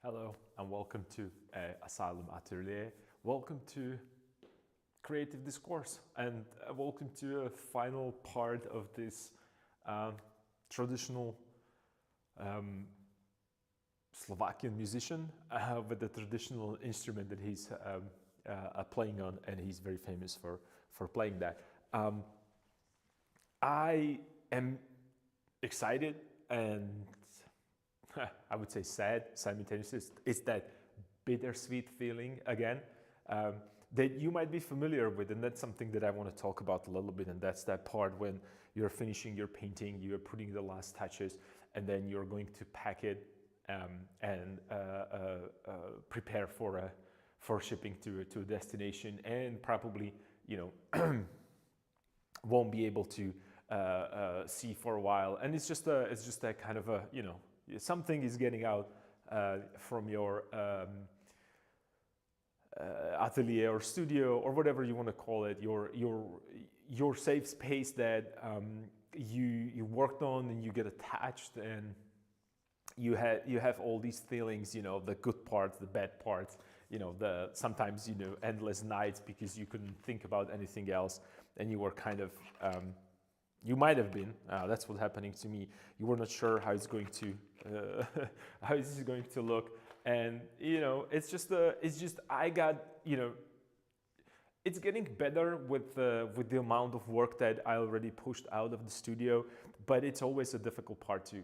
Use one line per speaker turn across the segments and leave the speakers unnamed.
Hello and welcome to Asylum Atelier. Welcome to Creative Discourse and welcome to a final part of this traditional Slovakian musician with a traditional instrument that he's playing on, and he's very famous for playing that. I am excited and I would say sad simultaneously. It's that bittersweet feeling again that you might be familiar with, and that's something that I want to talk about a little bit. And that's that part when you're finishing your painting, you're putting the last touches, and then you're going to pack it and prepare for shipping to a destination, and probably won't be able to see for a while. And it's just a kind of a something is getting out from your atelier or studio or whatever you want to call it, your safe space that you worked on, and you get attached, and you have all these feelings, the good parts, the bad parts, the sometimes endless nights because you couldn't think about anything else, and you were kind of you might have been. That's what's happening to me. You were not sure how it's going to how this is going to look, and it's just I got it's getting better with the amount of work that I already pushed out of the studio, but it's always a difficult part to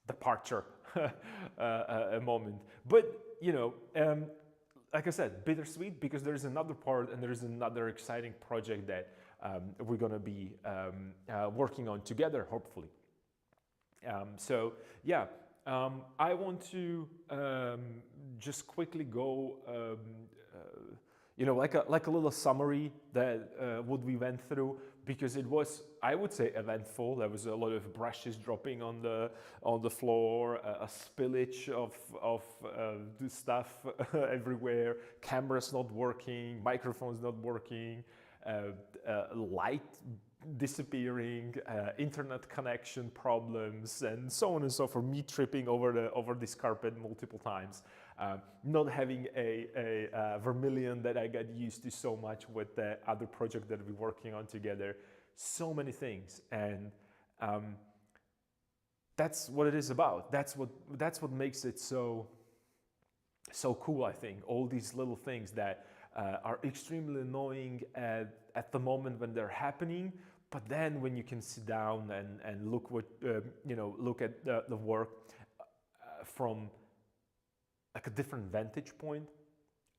departure a moment. But like I said, bittersweet, because there's another part and there's another exciting project that we're going to be working on together, hopefully. So yeah, I want to just quickly go, like a little summary that what we went through, because it was, I would say, eventful. There was a lot of brushes dropping on the floor, a spillage of the stuff everywhere, cameras not working, microphones not working, light disappearing, internet connection problems, and so on and so forth. Me tripping over this carpet multiple times, not having a Vermilion that I got used to so much with the other project that we're working on together. So many things, and that's what it is about. That's what makes it so cool. I think all these little things that are extremely annoying at the moment when they're happening, but then when you can sit down and look look at the work from like a different vantage point,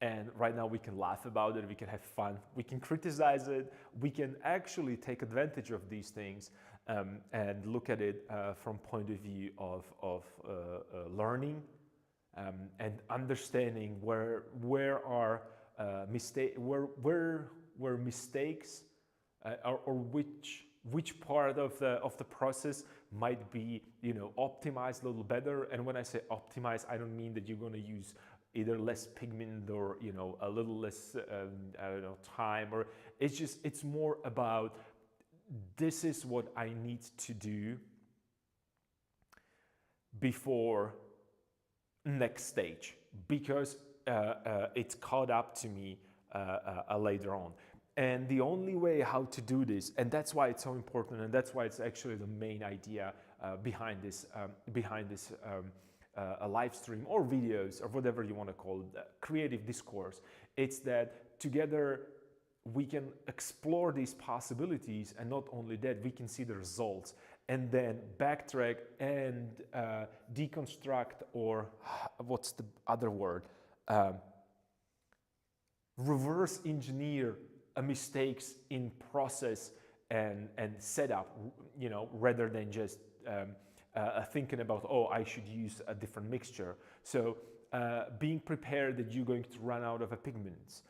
and right now we can laugh about it, we can have fun, we can criticize it, we can actually take advantage of these things and look at it from point of view of learning and understanding where are where mistakes or which part of the process might be optimized a little better. And when I say optimize, I don't mean that you're going to use either less pigment or a little less I don't know, time, or it's more about this is what I need to do before next stage, because it's caught up to me later on. And the only way how to do this, and that's why it's so important, and that's why it's actually the main idea behind this a live stream or videos or whatever you want to call it, creative discourse. It's that together we can explore these possibilities, and not only that, we can see the results and then backtrack and deconstruct, or what's the other word, reverse engineer mistakes in process and setup, rather than just thinking about, oh, I should use a different mixture. So being prepared that you're going to run out of pigments,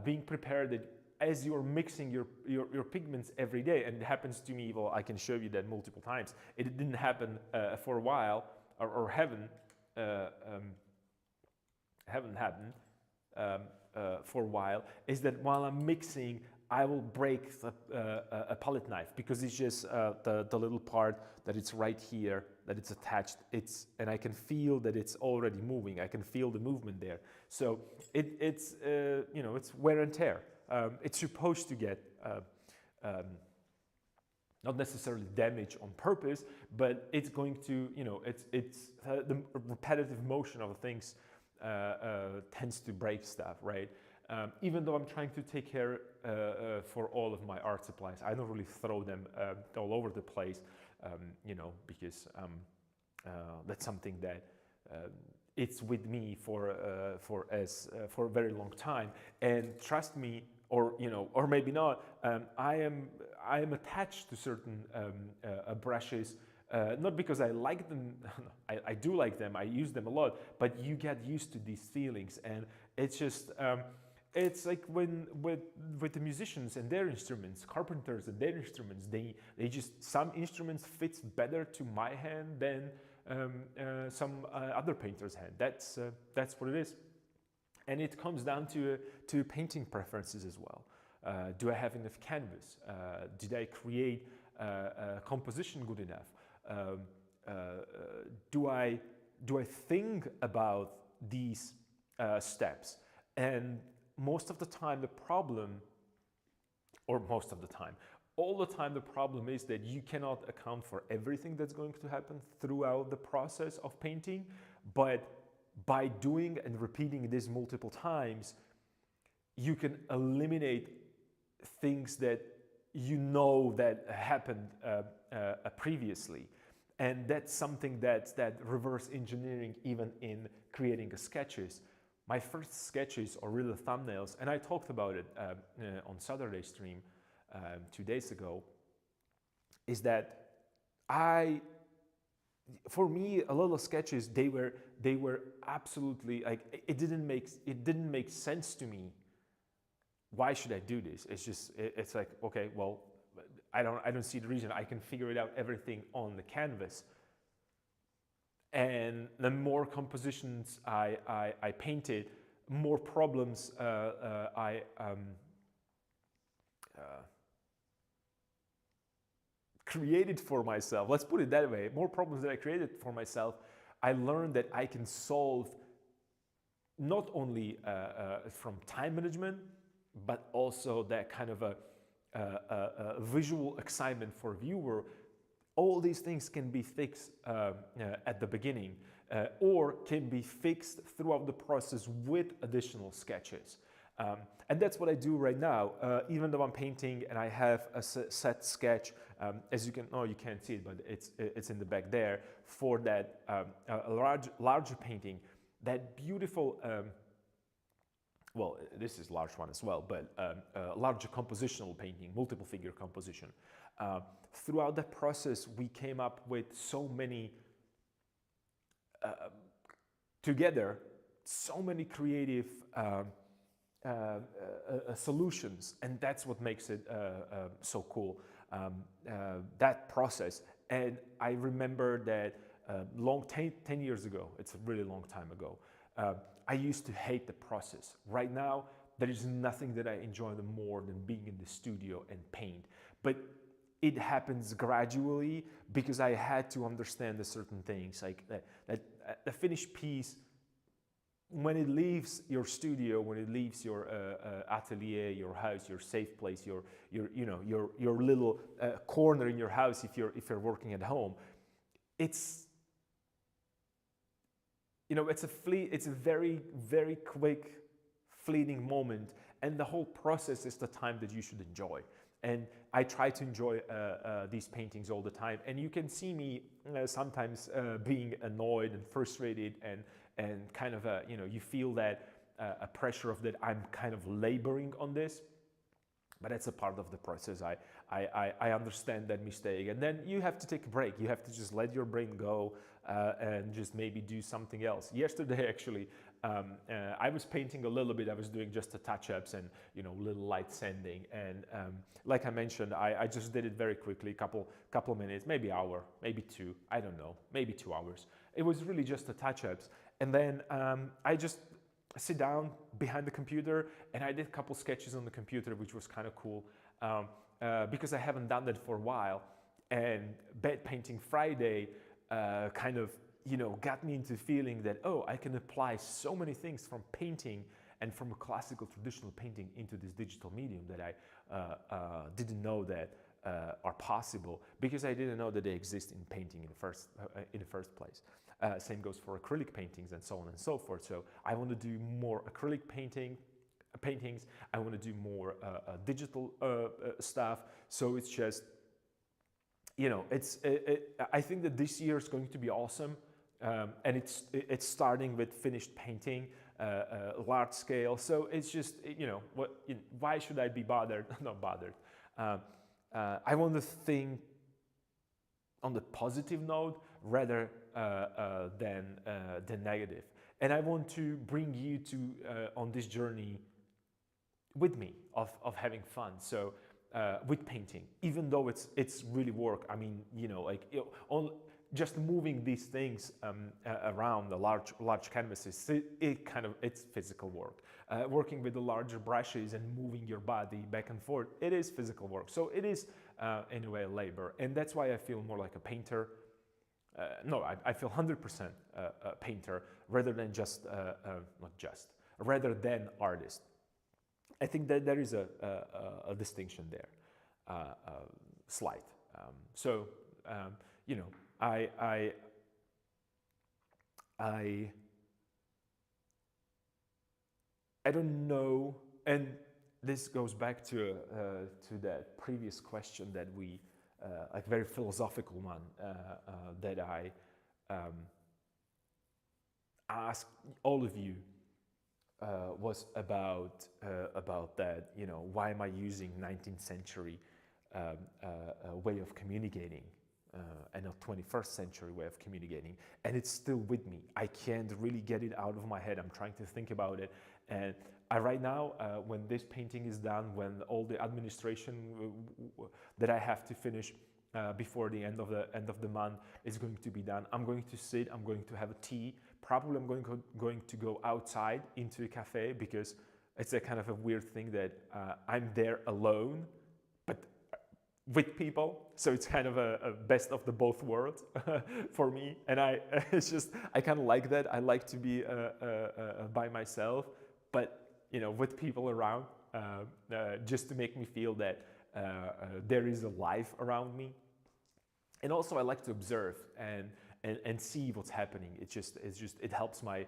being prepared that as you're mixing your pigments every day, and it happens to me, well, I can show you that multiple times. It didn't happen for a while, or haven't happened for a while, is that while I'm mixing, I will break a palette knife because it's just the little part that it's right here, that it's attached. And I can feel that it's already moving. I can feel the movement there. So it's wear and tear. It's supposed to get not necessarily damage on purpose, but it's going to, the repetitive motion of things tends to break stuff, right? Even though I'm trying to take care for all of my art supplies, I don't really throw them all over the place, because that's something that it's with me for a very long time. And trust me, or maybe not, I am attached to certain brushes. Not because I like them, I do like them, I use them a lot, but you get used to these feelings, and it's just, it's like when with the musicians and their instruments, carpenters and their instruments, they just, some instruments fits better to my hand than some other painter's hand. That's what it is. And it comes down to painting preferences as well. Do I have enough canvas? Did I create a composition good enough? Do I think about these steps? And most of the time the problem, or most of the time, all the time the problem is that you cannot account for everything that's going to happen throughout the process of painting, but by doing and repeating this multiple times, you can eliminate things that that happened previously. And that's something that reverse engineering even in creating sketches. My first sketches are really thumbnails, and I talked about it on Saturday stream 2 days ago, is that for me, a lot of sketches, they were absolutely like, it didn't make sense to me. Why should I do this? It's like, okay, well, I don't see the reason. I can figure it out everything on the canvas. And the more compositions I painted, more problems I created for myself. Let's put it that way. More problems that I created for myself, I learned that I can solve not only from time management, but also that kind of a visual excitement for a viewer. All these things can be fixed at the beginning or can be fixed throughout the process with additional sketches. And that's what I do right now. Even though I'm painting and I have a set sketch, as you can't see it, but it's in the back there, for that larger painting, that beautiful, well, this is a large one as well, but larger compositional painting, multiple figure composition. Throughout that process, we came up with so many, together, so many creative solutions, and that's what makes it so cool, that process. And I remember that 10 years ago, it's a really long time ago, I used to hate the process. Right now, there is nothing that I enjoy more than being in the studio and paint. But it happens gradually because I had to understand the certain things, like that the finished piece, when it leaves your studio, when it leaves your atelier, your house, your safe place, your little corner in your house, if you're working at home, it's a very, very quick, fleeting moment, and the whole process is the time that you should enjoy. And I try to enjoy these paintings all the time, and you can see me sometimes being annoyed and frustrated, and kind of you feel that a pressure of that I'm kind of laboring on this, but that's a part of the process. I understand that mistake, and then you have to take a break. You have to just let your brain go and just maybe do something else. Yesterday, actually, I was painting a little bit. I was doing just the touch-ups and little light sanding, and like I mentioned, I just did it very quickly, couple of minutes, maybe hour, maybe two, I don't know, maybe 2 hours. It was really just the touch-ups, and then I just sit down behind the computer, and I did a couple sketches on the computer, which was kind of cool, because I haven't done that for a while. And Bed Painting Friday kind of, got me into feeling that, oh, I can apply so many things from painting and from a classical traditional painting into this digital medium that I didn't know that are possible, because I didn't know that they exist in painting in the first place. Same goes for acrylic paintings and so on and so forth. So I want to do more acrylic paintings. I want to do more digital stuff. So it's just, I think that this year is going to be awesome. And it's starting with finished painting, large scale. So it's just, why should I be bothered? Not bothered. I want to think on the positive note rather than negative. And I want to bring you on this journey with me of having fun. So with painting, even though it's really work. I mean, just moving these things around the large canvases, it's physical work. Working with the larger brushes and moving your body back and forth, it is physical work. So it is in a way labor, and that's why I feel more like a painter. I feel 100% a painter rather than rather than artist. I think that there is a distinction there, slight. I don't know, and this goes back to that previous question that we, like very philosophical one, that I asked all of you, was about that. Why am I using 19th century way of communicating and a 21st century way of communicating, and it's still with me. I can't really get it out of my head. I'm trying to think about it, and right now, when this painting is done, when all the administration that I have to finish before the end of the month is going to be done, I'm going to sit. I'm going to have a tea. Probably I'm going to go outside into a cafe, because it's a kind of a weird thing that I'm there alone, but with people. So it's kind of a best of the both worlds for me. And I kind of like that. I like to be by myself, but with people around, just to make me feel that there is a life around me. And also I like to observe and see what's happening. It helps my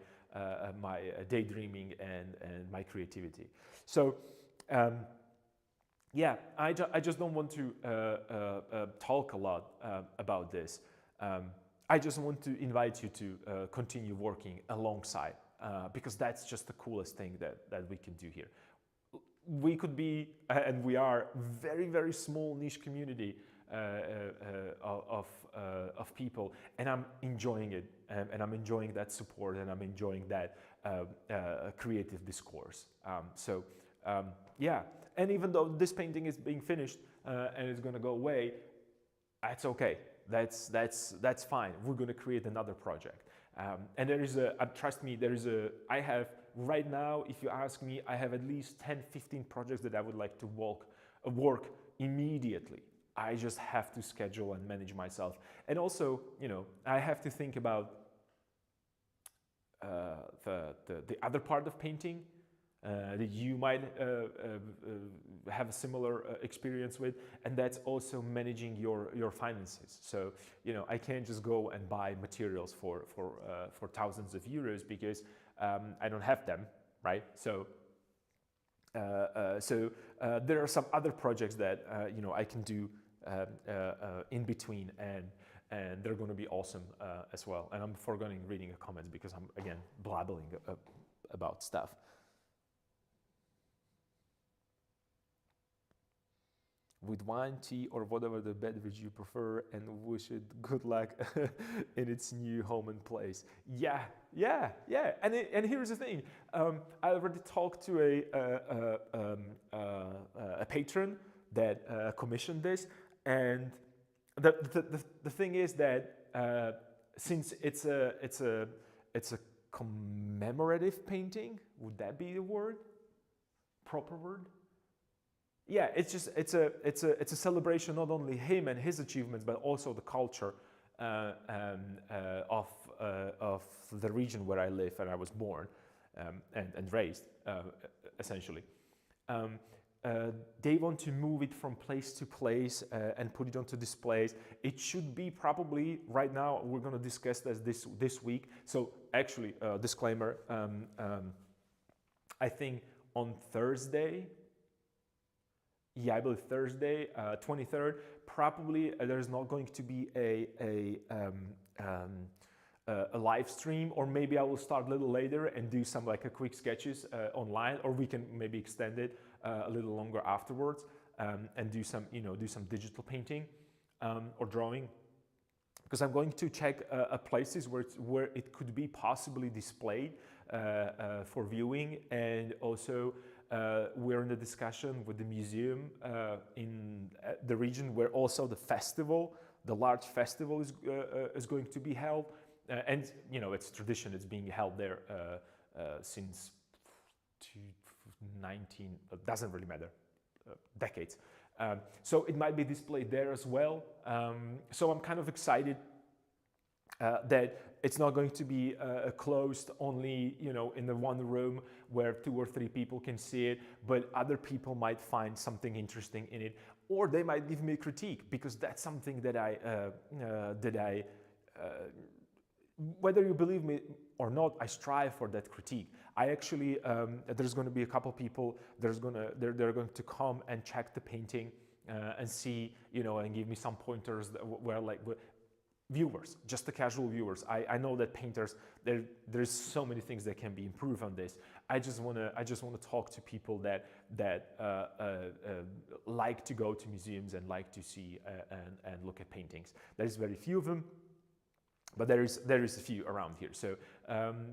my daydreaming and my creativity. So yeah, I just don't want to talk a lot about this. I just want to invite you to continue working alongside, because that's just the coolest thing that we can do here. We could be, and we are, very, very small niche community of people, and I'm enjoying it, and I'm enjoying that support, and I'm enjoying that creative discourse. Yeah, and even though this painting is being finished and it's going to go away, that's okay. That's fine. We're going to create another project, and there is trust me, I have right now, if you ask me, I have at least 10-15 projects that I would like to work immediately. I just have to schedule and manage myself. And also, I have to think about the other part of painting that you might have a similar experience with, and that's also managing your finances. So, I can't just go and buy materials for thousands of euros, because I don't have them, right? So there are some other projects that I can do in between, and they're going to be awesome as well. And I'm forgetting reading the comments because I'm again blabbling about stuff. With wine, tea, or whatever the beverage you prefer, and wish it good luck in its new home and place. Yeah. And here's the thing: I already talked to a patron that commissioned this, and the thing is that since it's a commemorative painting. Would that be the word? Proper word? Yeah, it's a celebration, not only him and his achievements, but also the culture of the region where I live and I was born and raised, essentially. They want to move it from place to place and put it onto displays. It should be probably, right now, we're going to discuss this week. So actually, disclaimer, I think on Thursday, I believe Thursday, 23rd, probably there's not going to be a live stream, or maybe I will start a little later and do some like a quick sketches online, or we can maybe extend it a little longer afterwards and do some digital painting or drawing, because I'm going to check places where it could be possibly displayed for viewing, and also we're in the discussion with the museum in the region where also the large festival is going to be held. And it's tradition, it's being held there since 19, it doesn't really matter, decades. So it might be displayed there as well. So I'm kind of excited that it's not going to be closed only, in the one room where 2 or 3 people can see it, but other people might find something interesting in it, or they might give me a critique, because that's something that I whether you believe me or not, I strive for that critique. I actually, there's going to be a couple people, they're going to come and check the painting and see, and give me some pointers where viewers, just the casual viewers. I know that painters, there's so many things that can be improved on this. I just want to talk to people that like to go to museums and like to see and look at paintings. There's very few of them, but there is a few around here. So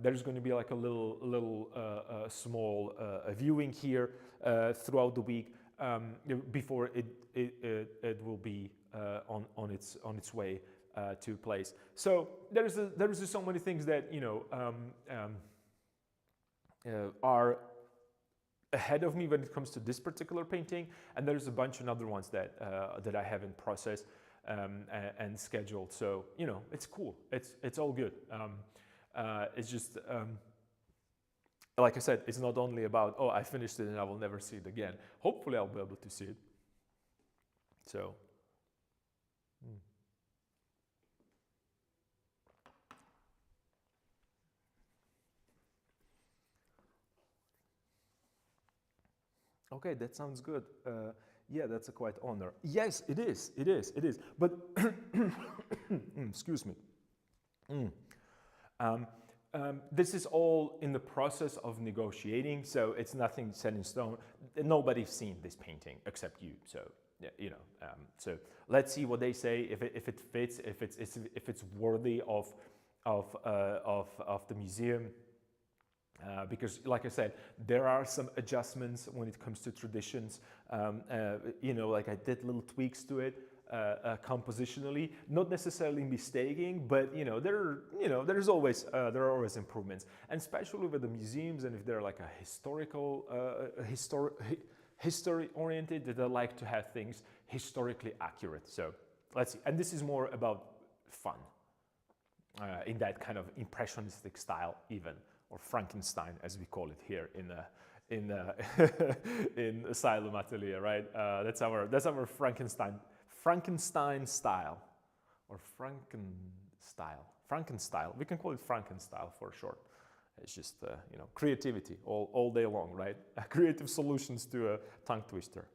there's going to be like a little small viewing here throughout the week before it will be on its way to place. So there's so many things that are ahead of me when it comes to this particular painting, and there's a bunch of other ones that I have in process and scheduled. So it's cool. It's all good. It's just like I said, it's not only about, oh, I finished it and I will never see it again. Hopefully I'll be able to see it. So. Okay, that sounds good. Yeah, that's a quite honor. Yes, it is. But excuse me. This is all in the process of negotiating, so it's nothing set in stone. Nobody's seen this painting except you, so so let's see what they say. If it fits, if it's worthy of the museum. Because, like I said, there are some adjustments when it comes to traditions. Like I did little tweaks to it compositionally, not necessarily mistaking, but there are always improvements, and especially with the museums, and if they're like a historical, history oriented, that they like to have things historically accurate. So let's see, and this is more about fun in that kind of impressionistic style, even. Or Frankenstein, as we call it here in Asylum Atelier, right? That's our Frankenstein style, or Frankenstyle. We can call it Frankenstyle for short. It's just creativity all day long, right? Creative solutions to a tongue twister.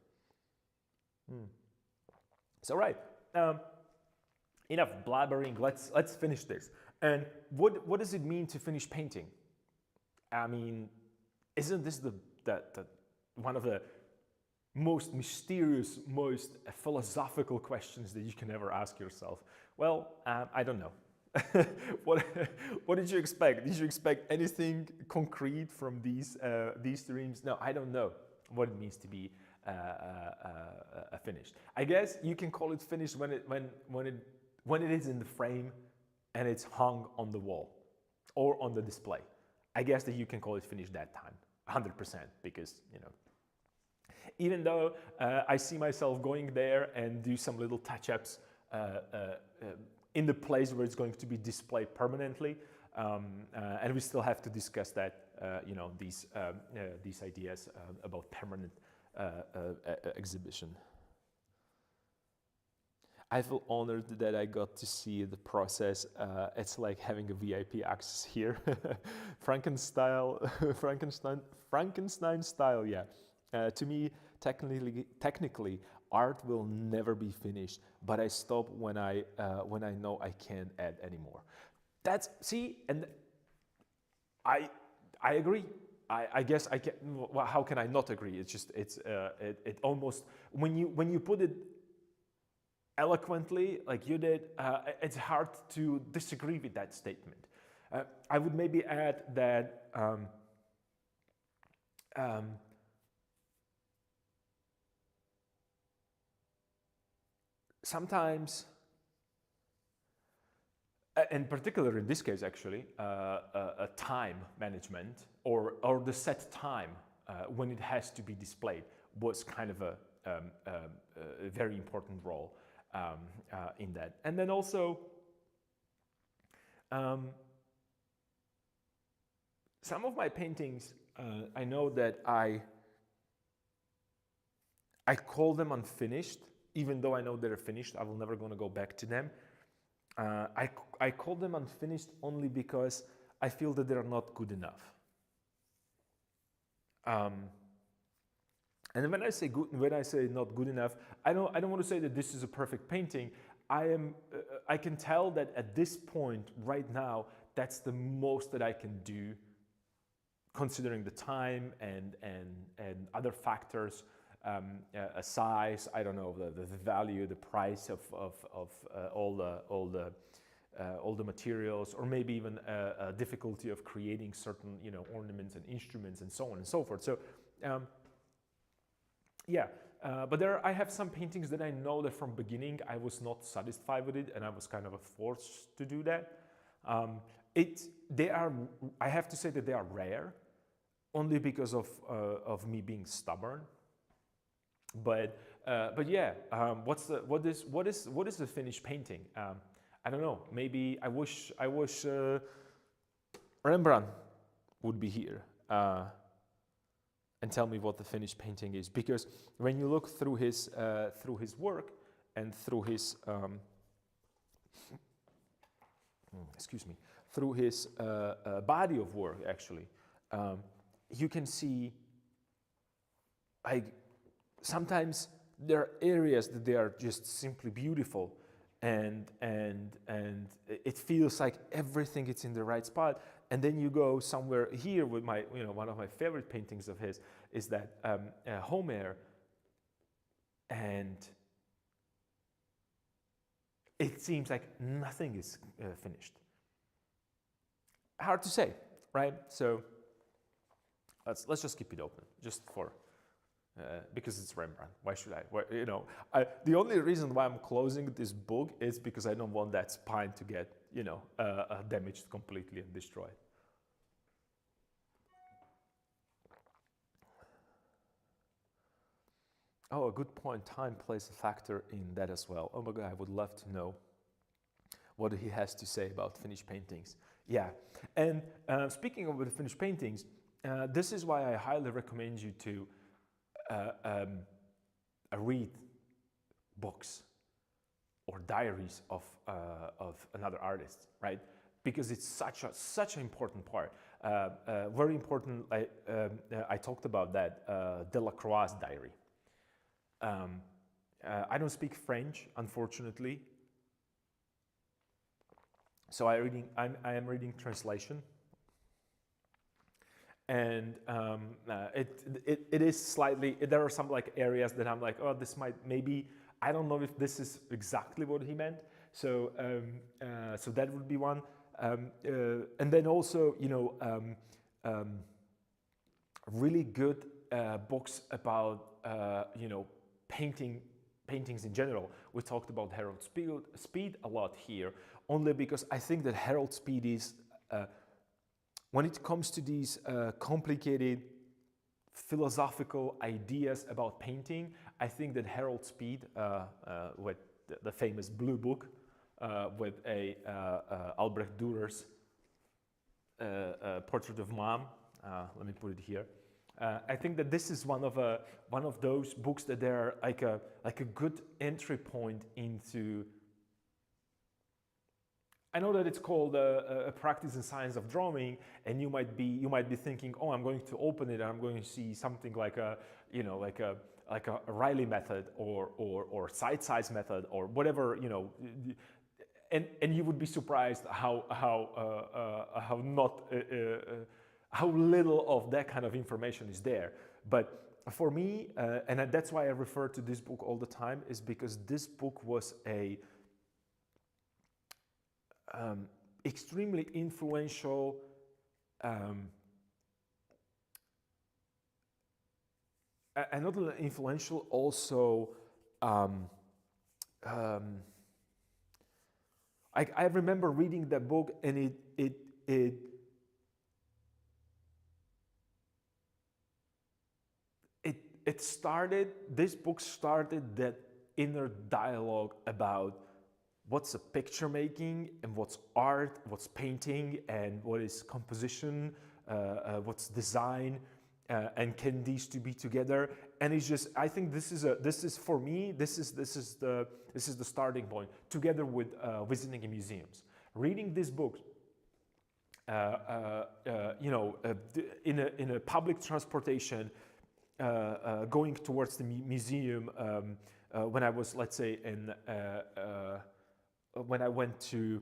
So right, enough blabbering. Let's finish this. And what does it mean to finish painting? I mean, isn't this the one of the most mysterious, most philosophical questions that you can ever ask yourself? Well, I don't know. What did you expect? Did you expect anything concrete from these streams? No, I don't know what it means to be finished. I guess you can call it finished when it is in the frame and it's hung on the wall or on the display. I guess that you can call it finished that time, 100%, because, you know, even though I see myself going there and do some little touch-ups in the place where it's going to be displayed permanently, and we still have to discuss that, you know, these ideas about permanent exhibition. I feel honored that I got to see the process. It's like having a VIP access here. Frankenstein style, yeah. To me, technically, art will never be finished, but I stop when I know I can't add anymore. That's, see, and I agree. I guess I can. Well, how can I not agree? It's just it almost, when you put it eloquently like you did, it's hard to disagree with that statement. I would maybe add that sometimes, in particular in this case actually, a time management or the set time when it has to be displayed was kind of a very important role in that. And then also some of my paintings, I know that I call them unfinished, even though I know they're finished. I will never gonna go back to them. I call them unfinished only because I feel that they're not good enough. And when I say good, when I say not good enough, I don't want to say that this is a perfect painting. I can tell that at this point right now, that's the most that I can do, considering the time and other factors, a size, I don't know, the value, the price of all the materials, or maybe even a difficulty of creating certain, you know, ornaments and instruments and so on and so forth. So. Yeah, but I have some paintings that I know that from beginning I was not satisfied with it, and I was kind of forced to do that. I have to say that they are rare, only because of me being stubborn. But yeah, what is the finished painting? I don't know. Maybe I wish Rembrandt would be here. And tell me what the finished painting is, because when you look through his work and through his through his body of work, actually, you can see, like, sometimes there are areas that they are just simply beautiful, and it feels like everything is in the right spot. And then you go somewhere here with my, you know, one of my favorite paintings of his is that Homer, and it seems like nothing is finished. Hard to say, right? So let's just keep it open, just for because it's Rembrandt. Why should I? You know, the only reason why I'm closing this book is because I don't want that spine to get, you know, damaged completely and destroyed. Oh, a good point. Time plays a factor in that as well. Oh my God, I would love to know what he has to say about finished paintings. Yeah, and speaking of the finished paintings, this is why I highly recommend you to read books or diaries of another artist, right? Because it's such an important part, very important. I talked about that Delacroix's diary. I don't speak French, unfortunately, so I am reading translation, and it is slightly. There are some like areas that I'm like, oh, this might maybe. I don't know if this is exactly what he meant. So so that would be one, and then also, you know, really good books about you know, paintings in general. We talked about Harold Speed a lot here, only because I think that Harold Speed is when it comes to these complicated philosophical ideas about painting, I think that Harold Speed, with the famous Blue Book, with Albrecht Dürer's Portrait of Mom, let me put it here. I think that this is one of those books that they're like a good entry point into. I know that it's called a practice in science of drawing, and you might be thinking, oh, I'm going to open it and I'm going to see something like a Riley method or side size method or whatever, and you would be surprised how little of that kind of information is there. But for me, and that's why I refer to this book all the time, is because this book was extremely influential and not only influential, also I remember reading that book, and this book started that inner dialogue about what's a picture making and what's art, what's painting, and what is composition, what's design, and can these two be together? And it's just, I think this is for me, this is the starting point, together with visiting in museums, reading this book. In a public transportation, going towards the museum, when I was, let's say, when I went to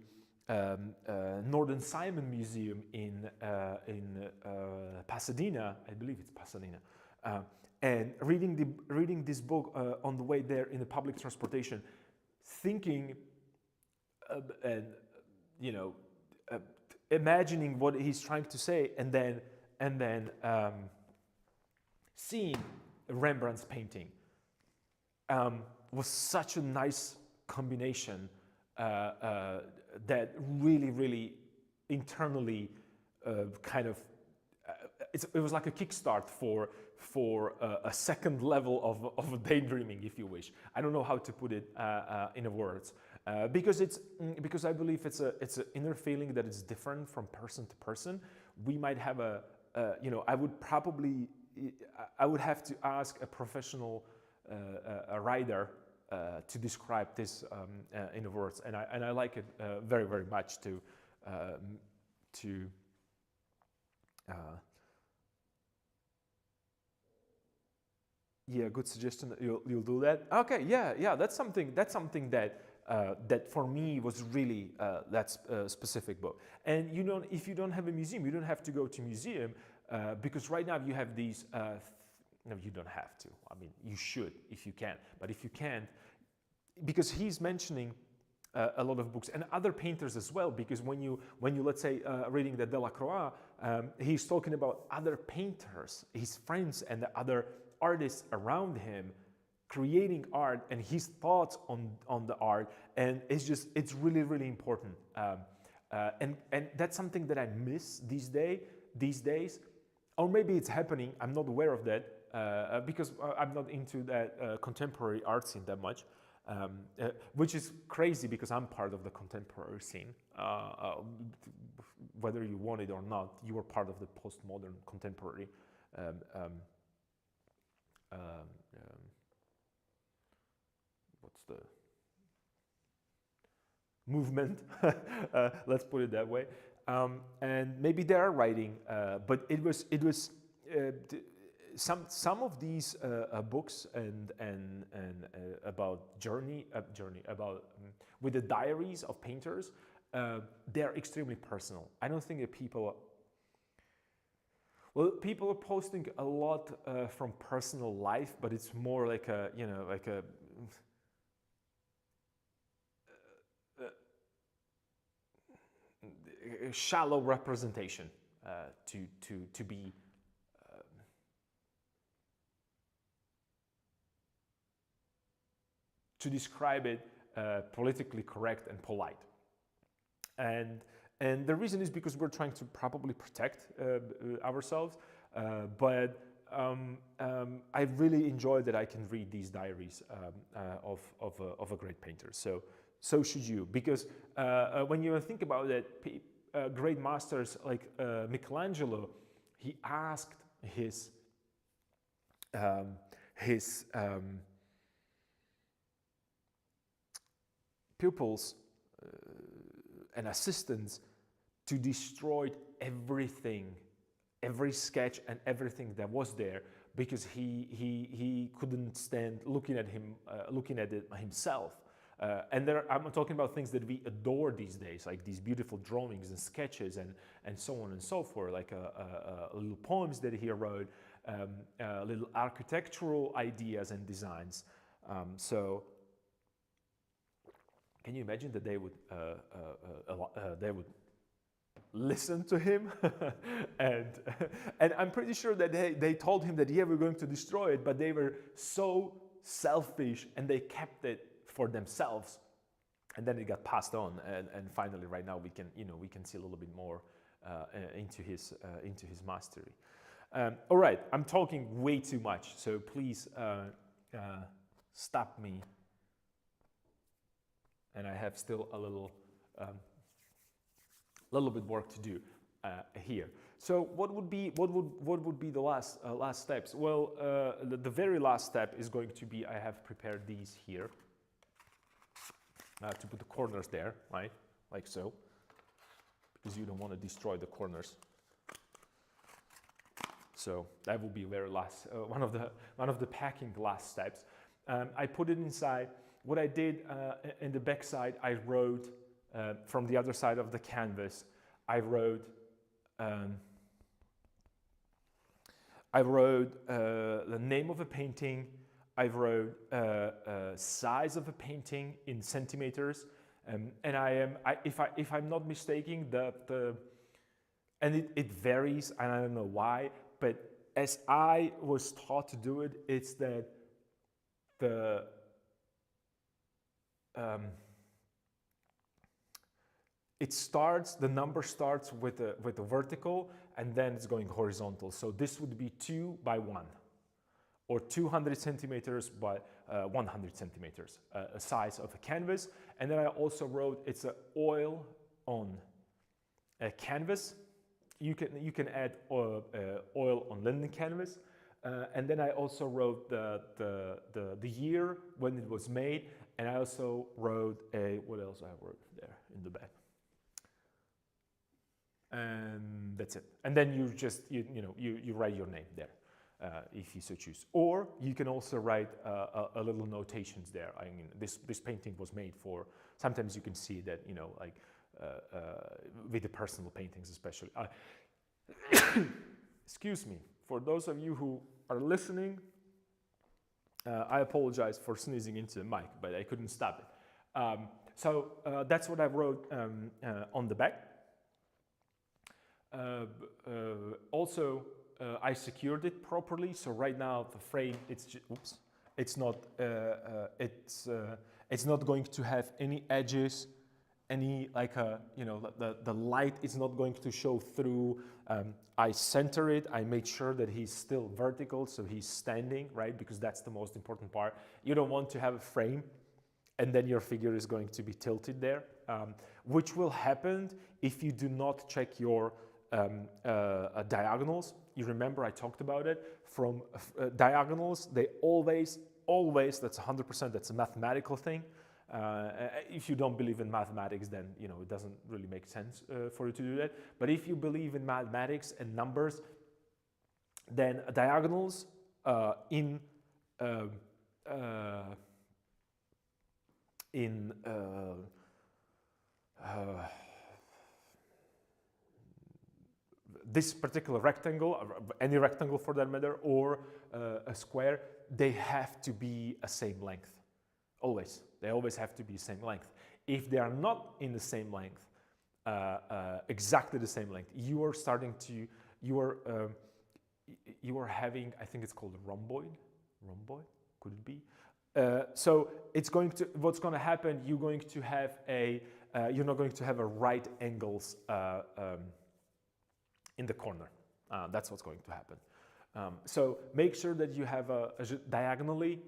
Northern Simon Museum in Pasadena, I believe it's Pasadena, and reading this book on the way there in the public transportation, thinking and imagining what he's trying to say, and then seeing Rembrandt's painting was such a nice combination that really internally kind of it was like a kickstart for a second level of daydreaming, if you wish. I don't know how to put it in words, because I believe it's an inner feeling that is different from person to person. We might have I would have to ask a professional writer to describe this in words, and I like it very much to yeah, good suggestion. You'll do that. Okay, yeah. That's something that that for me was really that's a specific book. And if you don't have a museum, you don't have to go to museum, because right now you have these. No, you don't have to. I mean, you should if you can. But if you can't, because he's mentioning a lot of books and other painters as well. Because when you let's say reading the Delacroix, he's talking about other painters, his friends, and the other artists around him creating art and his thoughts on the art, and it's really important. And that's something that I miss these days, or maybe it's happening. I'm not aware of that. Because I'm not into that contemporary art scene that much, which is crazy because I'm part of the contemporary scene. Whether you want it or not, you are part of the postmodern contemporary what's the movement? Let's put it that way. And maybe they are writing, but it was. Some of these books and about journey about with the diaries of painters, they are extremely personal. I don't think that people are posting a lot from personal life, but it's more like a shallow representation to be. To describe it politically correct and polite, and And the reason is because we're trying to probably protect ourselves, but I really enjoy that I can read these diaries of a great painter. So should you, because when you think about it, great masters like Michelangelo, he asked his pupils and assistants to destroy everything, every sketch and everything that was there, because he couldn't stand looking at it himself. And I'm talking about things that we adore these days, like these beautiful drawings and sketches and so on and so forth, like little poems that he wrote, little architectural ideas and designs. So can you imagine that they would listen to him? and I'm pretty sure that they told him that, yeah, we're going to destroy it, but they were so selfish and they kept it for themselves, and then it got passed on, and finally right now we can see a little bit more into his mastery. All right, I'm talking way too much, so please stop me, and I have still a little bit work to do here. So what would be the last steps? Well, the very last step is going to be, I have prepared these here to put the corners there, right, like so, because you don't want to destroy the corners. So that will be very last, one of the packing last steps. I put it inside. What I did in the back side, I wrote from the other side of the canvas, I wrote the name of a painting. I wrote size of a painting in centimeters, and if I'm not mistaken, and it varies, and I don't know why, but as I was taught to do it, it's that the number starts with a vertical, and then it's going horizontal. So this would be 2 by 1, or 200 centimeters by 100 centimeters, a size of a canvas. And then I also wrote it's an oil on a canvas. You can add oil on linen canvas. And then I also wrote the year when it was made, and I also wrote what else I wrote there in the back. And that's it. And then you just you write your name there, if you so choose. Or you can also write a little notations there. I mean, this painting was made for. Sometimes you can see that like with the personal paintings, especially. Excuse me. For those of you who are listening, I apologize for sneezing into the mic, but I couldn't stop it. So that's what I wrote on the back. Also, I secured it properly. So right now the frame, it's not going to have any edges, any the light is not going to show through. I center it. I made sure that he's still vertical, so he's standing, right? Because that's the most important part. You don't want to have a frame and then your figure is going to be tilted there, which will happen if you do not check your diagonals. You remember I talked about it. From diagonals, they always, that's 100%, that's a mathematical thing. If you don't believe in mathematics, then it doesn't really make sense for you to do that. But if you believe in mathematics and numbers, then diagonals in this particular rectangle, any rectangle for that matter, or a square, they have to be a same length. Always. They always have to be the same length. If they are not in the same length, exactly the same length, you are having, I think it's called a rhomboid. Rhomboid, could it be? So it's what's going to happen, you're going to have a you're not going to have a right angles in the corner. That's what's going to happen. So make sure that you have diagonally,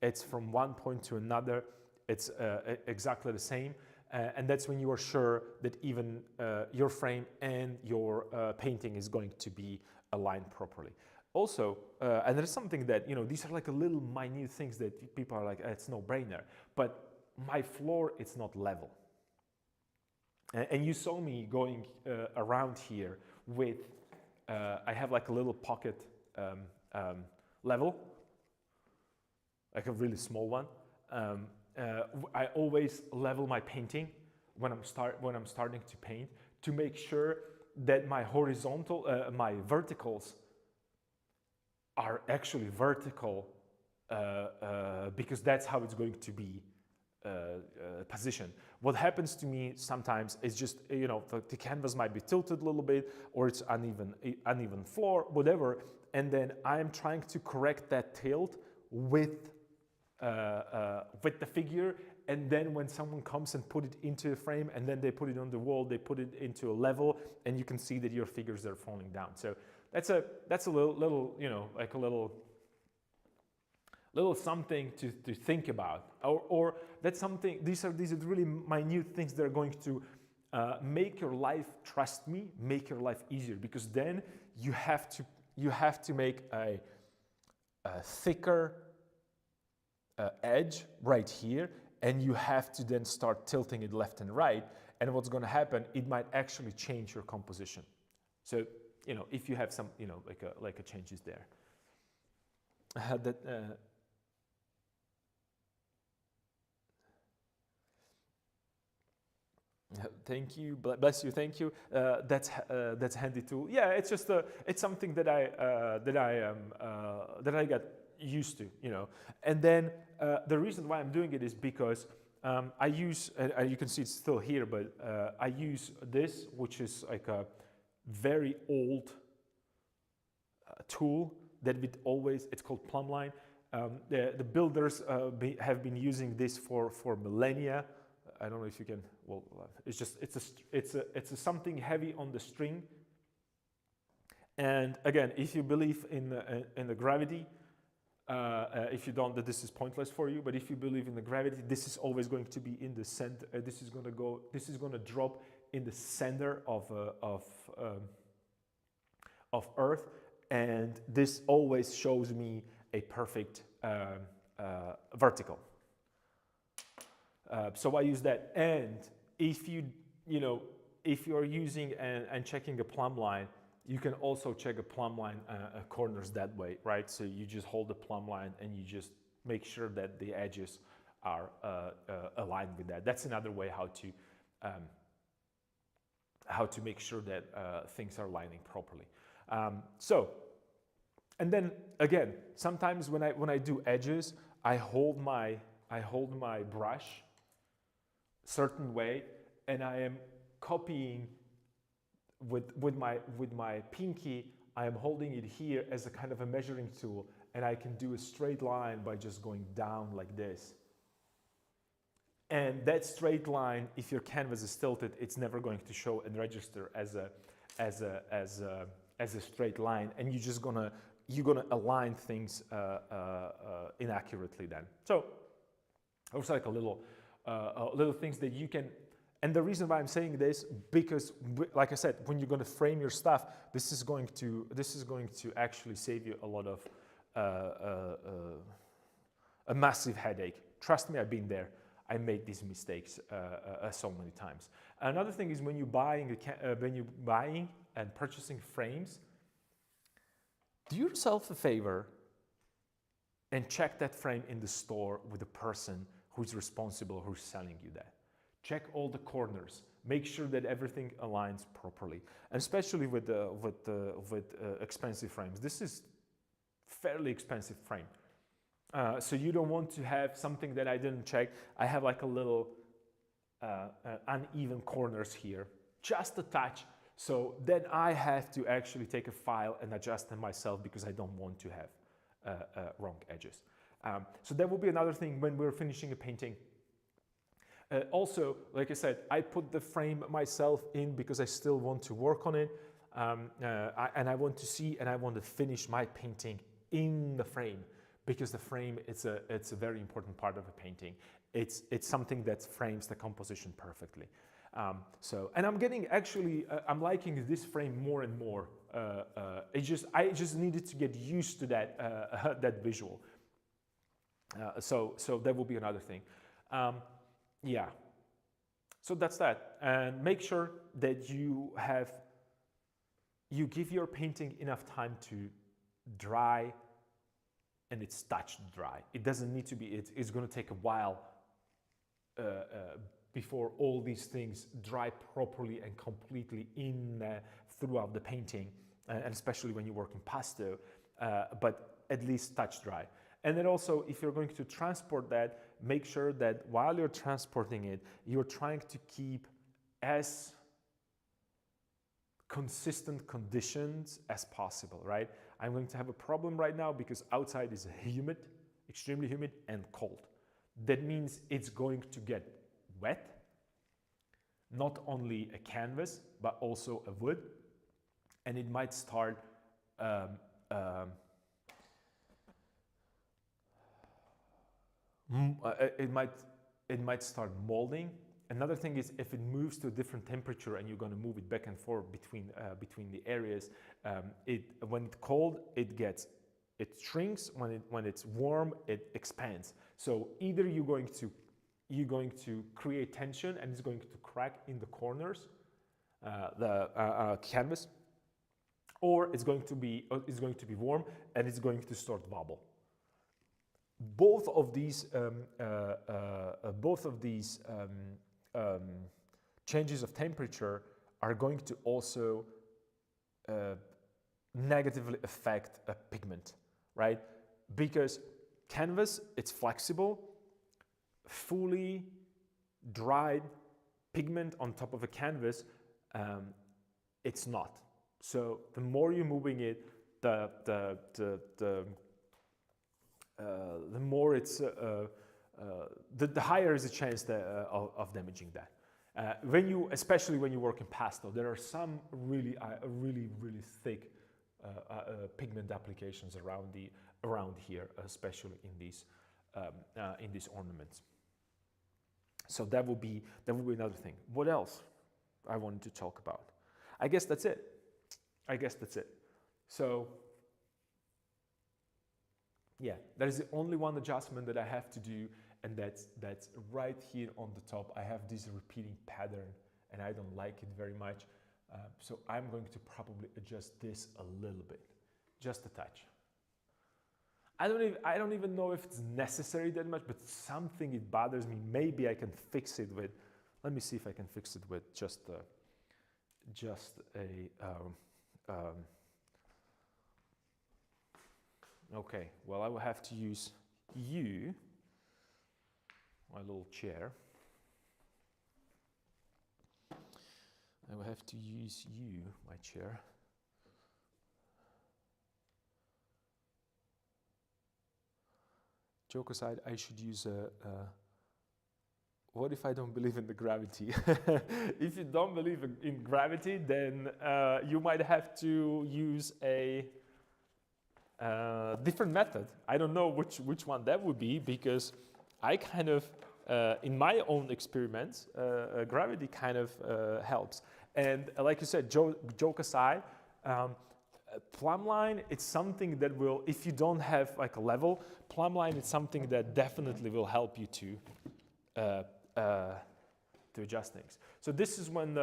it's from one point to another, it's exactly the same. And that's when you are sure that even your frame and your painting is going to be aligned properly. Also, and there's something that, you know, these are like a little minute things that people are like, it's no brainer, but my floor, it's not level. And you saw me going around here with, I have like a little pocket level, like a really small one. I always level my painting when I'm starting to paint to make sure that my horizontal, my verticals are actually vertical because that's how it's going to be positioned. What happens to me sometimes is just, you know, the canvas might be tilted a little bit, or it's uneven floor, whatever, and then I'm trying to correct that tilt with the figure, and then when someone comes and put it into a frame, and then they put it on the wall, they put it into a level, and you can see that your figures are falling down. So that's a little you know, like a little something to think about, or that's something. These are really minute things that are going to make your life, trust me, make your life easier, because then you have to make a thicker edge right here, and you have to then start tilting it left and right. And what's going to happen, it might actually change your composition. So, you know, if you have some, you know, like a changes there. Thank you, bless you, thank you. That's handy tool. Yeah, it's just it's something that I got used to, you know. And then the reason why I'm doing it is because I use, you can see it's still here, but I use this, which is like a very old tool that it's called Plumbline. The builders have been using this for millennia. I don't know if you can, well, it's something heavy on the string. And again, if you believe in the gravity, if you don't, that this is pointless for you. But if you believe in the gravity, this is always going to be in the center. This is going to drop in the center of Earth, and this always shows me a perfect vertical. So I use that. And if if you're using and checking a plumb line, you can also check a plumb line corners that way, right? So you just hold the plumb line and you just make sure that the edges are aligned with that. That's another way how to make sure that things are lining properly. And then again, sometimes when I do edges, I hold my brush certain way, and I am copying with my pinky. I am holding it here as a kind of a measuring tool, and I can do a straight line by just going down like this. And that straight line, if your canvas is tilted, it's never going to show and register as a straight line, and you're gonna align things inaccurately then. So it's like a little things that you can. And the reason why I'm saying this, because like I said, when you're going to frame your stuff, this is going to actually save you a lot of a massive headache. Trust me, I've been there. I made these mistakes so many times. Another thing is when you're buying and purchasing frames, do yourself a favor and check that frame in the store with the person who's responsible, who's selling you that. Check all the corners. Make sure that everything aligns properly, and especially with expensive frames. This is fairly expensive frame, so you don't want to have something that I didn't check. I have like a little uneven corners here, just a touch. So then I have to actually take a file and adjust them myself because I don't want to have wrong edges. So that will be another thing when we're finishing a painting. Also, like I said, I put the frame myself in because I still want to work on it. And I want to see and I want to finish my painting in the frame, because the frame it's a very important part of a painting. It's something that frames the composition perfectly. And I'm getting actually I'm liking this frame more and more. I just needed to get used to that that visual. So that will be another thing. Yeah. So that's that. And make sure that you give your painting enough time to dry, and it's touch dry. It doesn't need to be, it's going to take a while before all these things dry properly and completely throughout the painting, and especially when you work in pasto, but at least touch dry. And then also, if you're going to transport that, make sure that while you're transporting it, you're trying to keep as consistent conditions as possible, right? I'm going to have a problem right now because outside is humid, extremely humid and cold. That means it's going to get wet, not only a canvas, but also a wood, and it might start it might start molding. Another thing is if it moves to a different temperature and you're going to move it back and forth between the areas, when it's cold it shrinks. When it's warm it expands. So either you're going to create tension and it's going to crack in the corners, the canvas, or it's going to be warm and it's going to start wobble. Both of these changes of temperature are going to also negatively affect a pigment, right? Because canvas, it's flexible. Fully dried pigment on top of a canvas, it's not. So the more you're moving it, the more it's the higher is the chance of damaging that. Especially when you work in pastel, there are some really thick pigment applications around here, especially in these ornaments. So that will be another thing. What else I wanted to talk about? I guess that's it. So yeah, that is the only one adjustment that I have to do, and that's right here on the top. I have this repeating pattern and I don't like it very much. So I'm going to probably adjust this a little bit, just a touch. I don't even know if it's necessary that much, but something it bothers me. Maybe I can fix it with, let me see if I can fix it with just a okay, well, I will have to use you, my little chair. I will have to use you, my chair. Joke aside, I should use what if I don't believe in the gravity? If you don't believe in gravity, then you might have to use a different method. I don't know which one that would be, because I kind of, in my own experiments, gravity kind of helps. And like you said, joke aside, plumb line, it's something that will, if you don't have like a level, plumb line is something that definitely will help you to adjust things. So this is when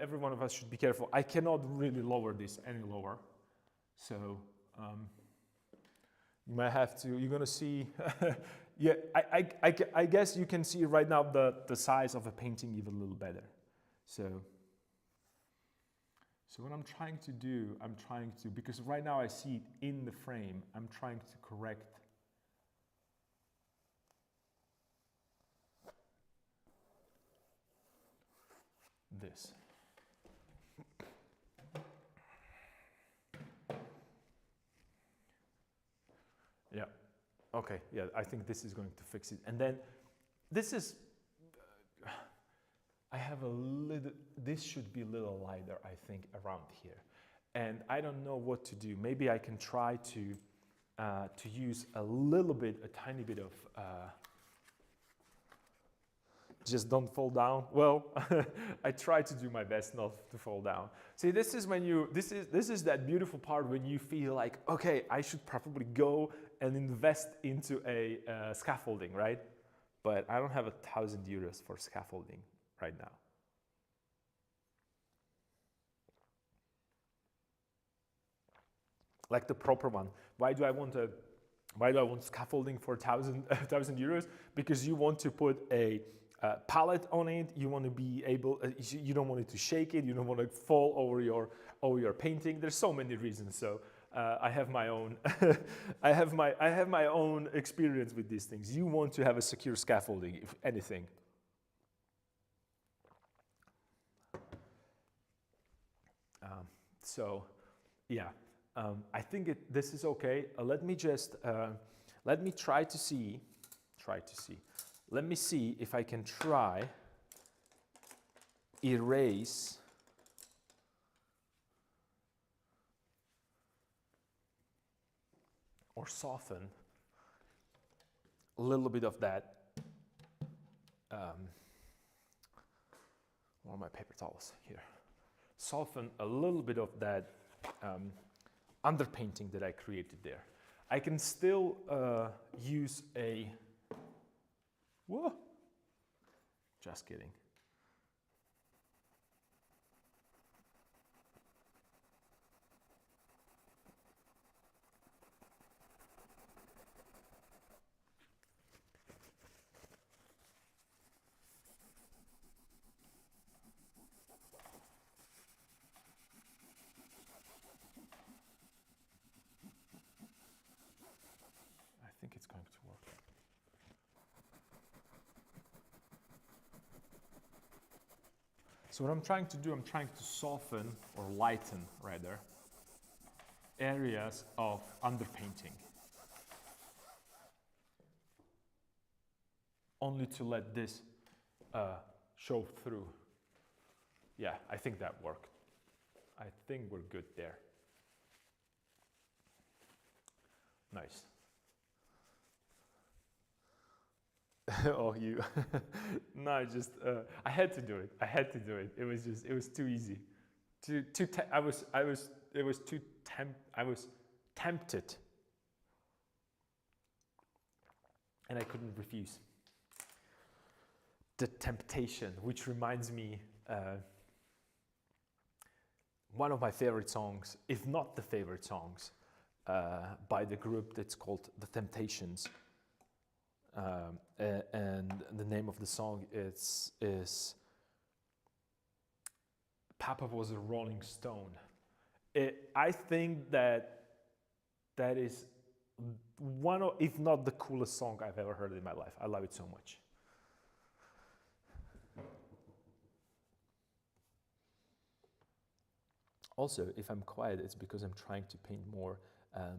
every one of us should be careful. I cannot really lower this any lower. So you might have to, you're gonna see, yeah, I guess you can see right now the size of a painting even a little better. So what I'm trying to do, because right now I see it in the frame, I'm trying to correct this. Yeah. Okay, yeah, I think this is going to fix it. And then this is, I have a little, this should be a little lighter, I think, around here. And I don't know what to do. Maybe I can try to use a little bit, a tiny bit of, just don't fall down. Well, I try to do my best not to fall down. See, this is when you, this is that beautiful part when you feel like, okay, I should probably go and invest into a scaffolding, right? But I don't have 1,000 euros for scaffolding right now. Like the proper one. Why do I want scaffolding for 1,000 euros? Because you want to put a pallet on it. You want to be able. You don't want it to shake it. You don't want to fall over your painting. There's so many reasons. So I have my own. I have my own experience with these things. You want to have a secure scaffolding, if anything. So, yeah. I think this is okay. Let me just let me try to see. Let me see if I can try erase or soften a little bit of that. Where are my paper towels? Here. Soften a little bit of that underpainting that I created there. I can still use a, whoa, just kidding. I think it's going to work. So what I'm trying to do, I'm trying to soften or lighten rather areas of underpainting. Only to let this show through. Yeah, I think that worked. I think we're good there. Nice. Oh, you. No, just I had to do it. It was too easy. I was tempted, and I couldn't refuse. The temptation, which reminds me, one of my favorite songs, if not the favorite songs, by the group that's called The Temptations. And the name of the song is Papa Was a Rolling Stone. I think that is one of, if not the coolest song I've ever heard in my life. I love it so much. Also, if I'm quiet, it's because I'm trying to paint more.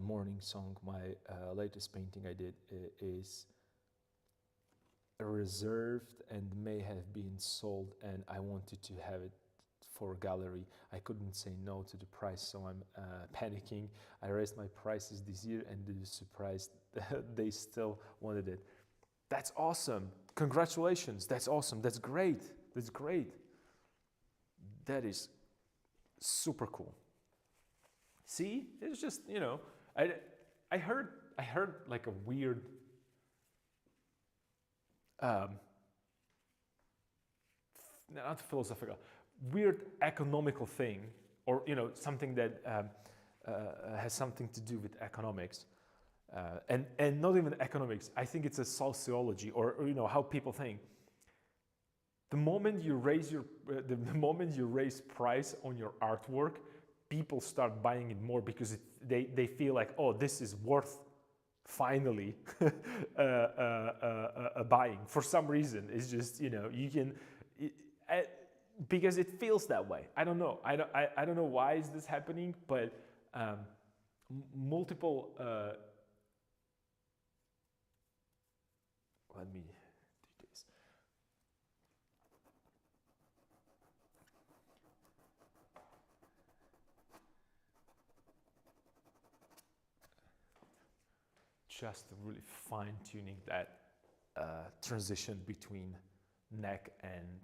Morning Song, my latest painting I did, is reserved and may have been sold, and I wanted to have it for gallery. I couldn't say no to the price, so I'm panicking. I raised my prices this year and they were surprised they still wanted it. That's awesome. Congratulations. That's awesome. That's great. That's great. That is super cool. See, it's just, you know, I heard like a weird not philosophical, weird economical thing, or, you know, something that has something to do with economics, and not even economics. I think it's a sociology, or you know, how people think. The moment you raise the moment you raise price on your artwork, people start buying it more because they feel like, oh, this is worth finally buying. For some reason, it's just, you know, you can, because it feels that way. I don't know. I don't know why is this happening, but multiple let me do this. Just really fine tuning that transition between neck and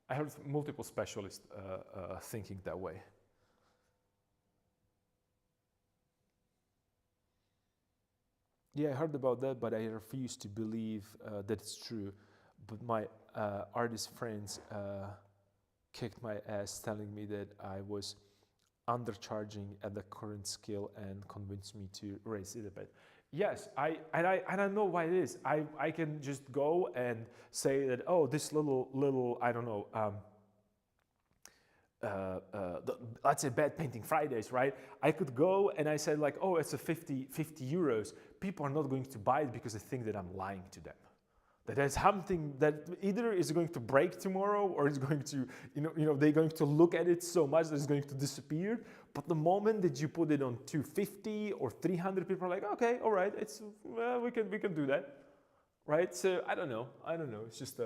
I heard multiple specialists thinking that way. Yeah, I heard about that, but I refuse to believe that it's true. But my artist friends kicked my ass telling me that I was undercharging at the current scale and convinced me to raise it a bit. Yes, I don't know why it is. I can just go and say that, oh, this little I don't know, let's say Bad Painting Fridays, right? I could go and I said like, oh, it's a 50 euros. People are not going to buy it because they think that I'm lying to them. That there's something that either is going to break tomorrow or is going to, they're going to look at it so much that it's going to disappear. But the moment that you put it on 250 or 300, people are like, okay, all right, we can do that, right? So I don't know. It's just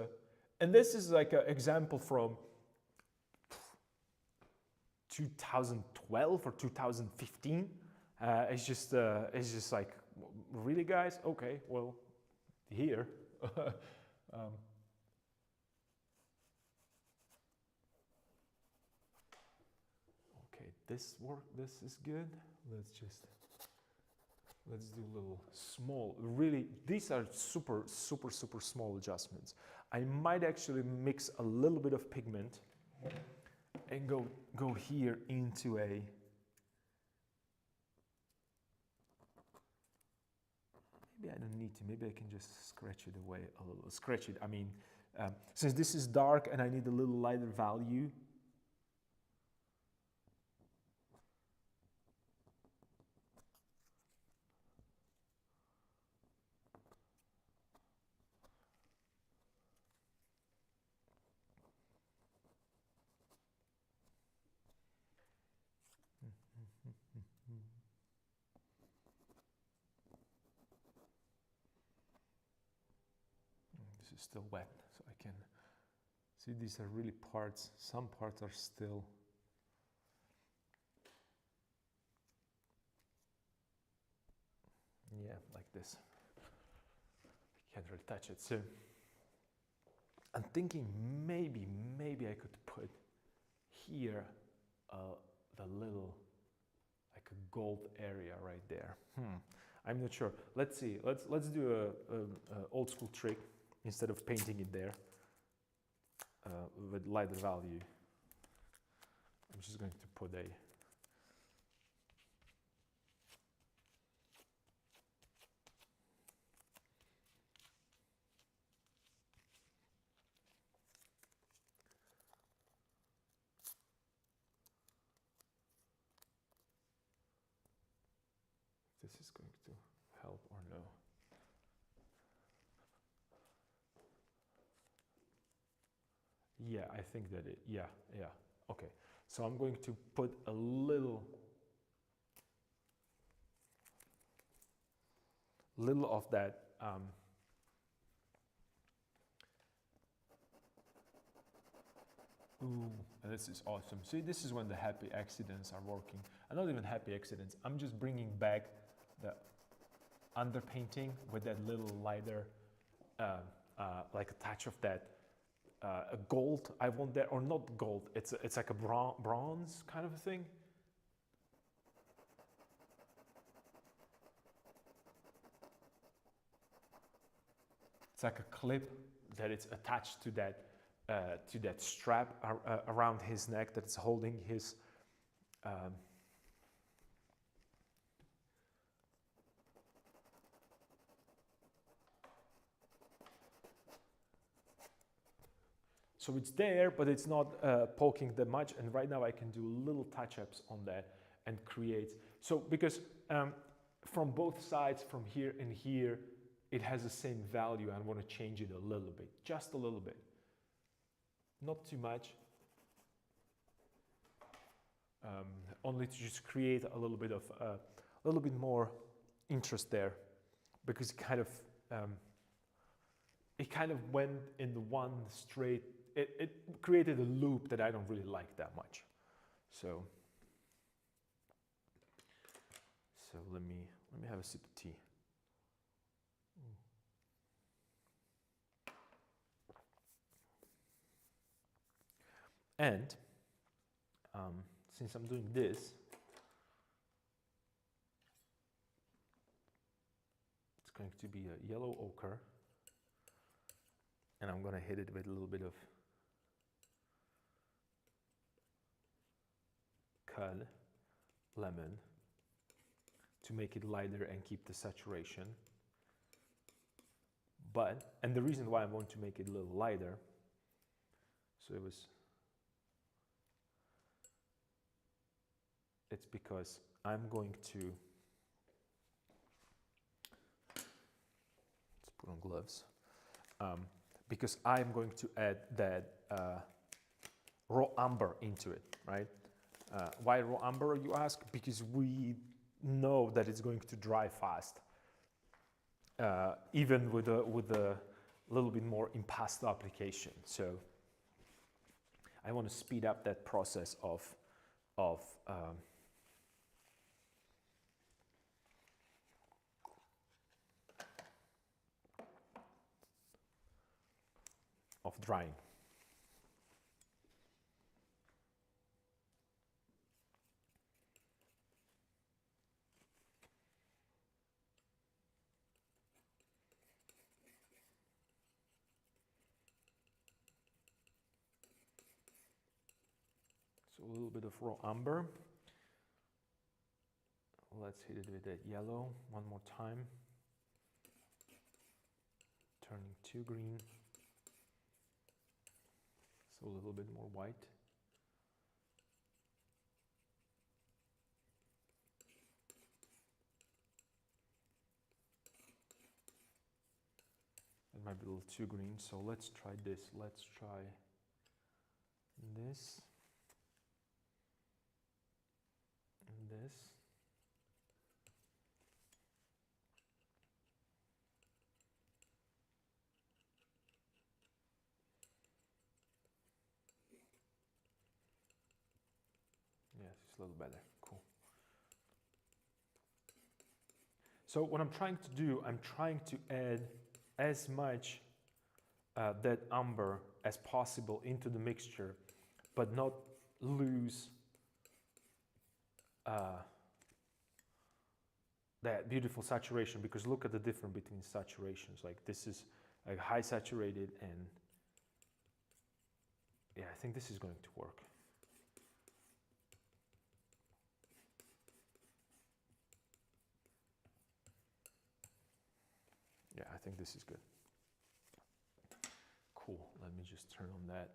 and this is like an example from 2012 or 2015. It's just like, really, guys? Okay, well, here. Okay, this is good. Let's do a little small, really, these are super small adjustments. I might actually mix a little bit of pigment and go here into a, maybe I don't need to, maybe I can just scratch it away a little, I mean, since this is dark and I need a little lighter value, this is still wet, so I can see these are really parts. Some parts are still. Yeah, like this. I can't really touch it. So I'm thinking maybe I could put here the little, like a gold area right there. I'm not sure. Let's see. Let's do a old school trick. Instead of painting it there with lighter value, I'm just going to put a this is going to help or no. Yeah, I think that it, yeah, okay. So I'm going to put a little of that ooh, this is awesome. See, this is when the happy accidents are working. And not even happy accidents. I'm just bringing back the underpainting with that little lighter, like a touch of that a gold. I want that, or not gold. It's like a bronze kind of a thing. It's like a clip that it's attached to that strap around his neck that's holding his. So it's there, but it's not poking that much. And right now I can do little touch-ups on that and create. So because from both sides, from here and here, it has the same value. I want to change it a little bit, just a little bit, not too much, only to just create a little bit of a little bit more interest there, because it kind of went in the one straight. It created a loop that I don't really like that much. So let me have a sip of tea. And since I'm doing this, it's going to be a yellow ochre, and I'm going to hit it with a little bit of cud, lemon, to make it lighter and keep the saturation. And the reason why I want to make it a little lighter, it's because I'm going to, let's put on gloves, because I'm going to add that raw amber into it, right? Why raw amber, you ask? Because we know that it's going to dry fast, even with a little bit more impasto application. So I want to speed up that process of drying. So a little bit of raw amber. Let's hit it with that yellow one more time. Turning to green. So a little bit more white. It might be a little too green, so let's try this. Let's try this and this. Yes, it's a little better. Cool. So what I'm trying to do, I'm trying to add as much that amber as possible into the mixture, but not lose that beautiful saturation, because look at the difference between saturations. Like this is like high saturated, and yeah, I think this is going to work. Yeah, I think this is good. Cool. Let me just turn on that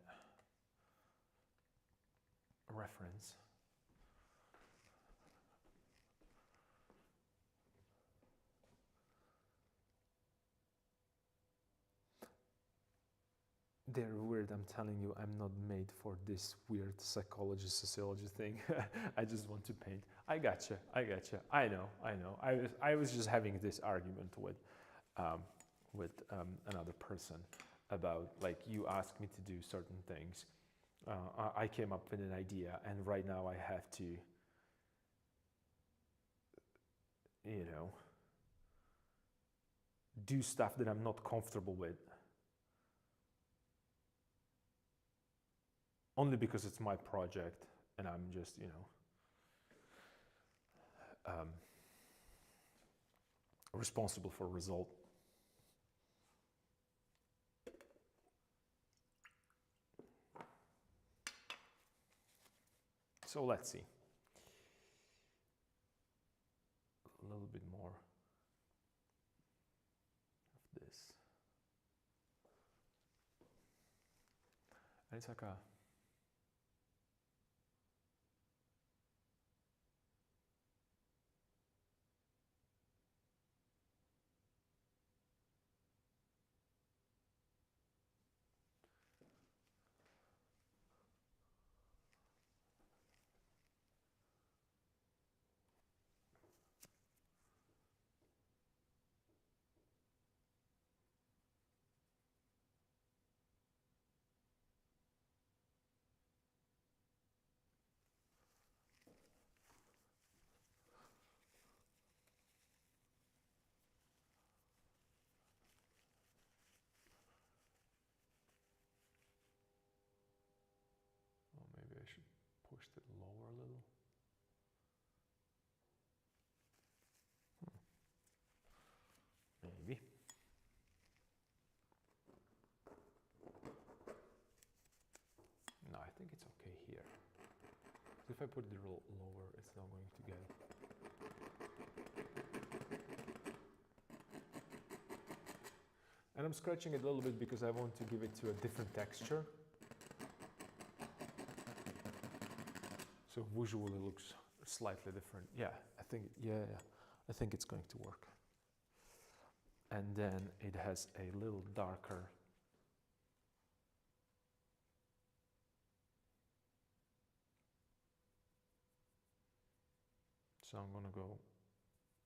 reference. They're weird, I'm telling you. I'm not made for this weird psychology, sociology thing. I just want to paint. I gotcha. I know. I was just having this argument with another person about, like, you asked me to do certain things. I came up with an idea, and right now I have to, do stuff that I'm not comfortable with. Only because it's my project, and I'm just, responsible for result. So let's see. A little bit more of this. And it's like a should push it lower a little. Maybe. No, I think it's okay here. If I put it a little lower, it's not going to get it. And I'm scratching it a little bit because I want to give it to a different texture. So visually it looks slightly different. Yeah, I think, I think it's going to work. And then it has a little darker. So I'm gonna go,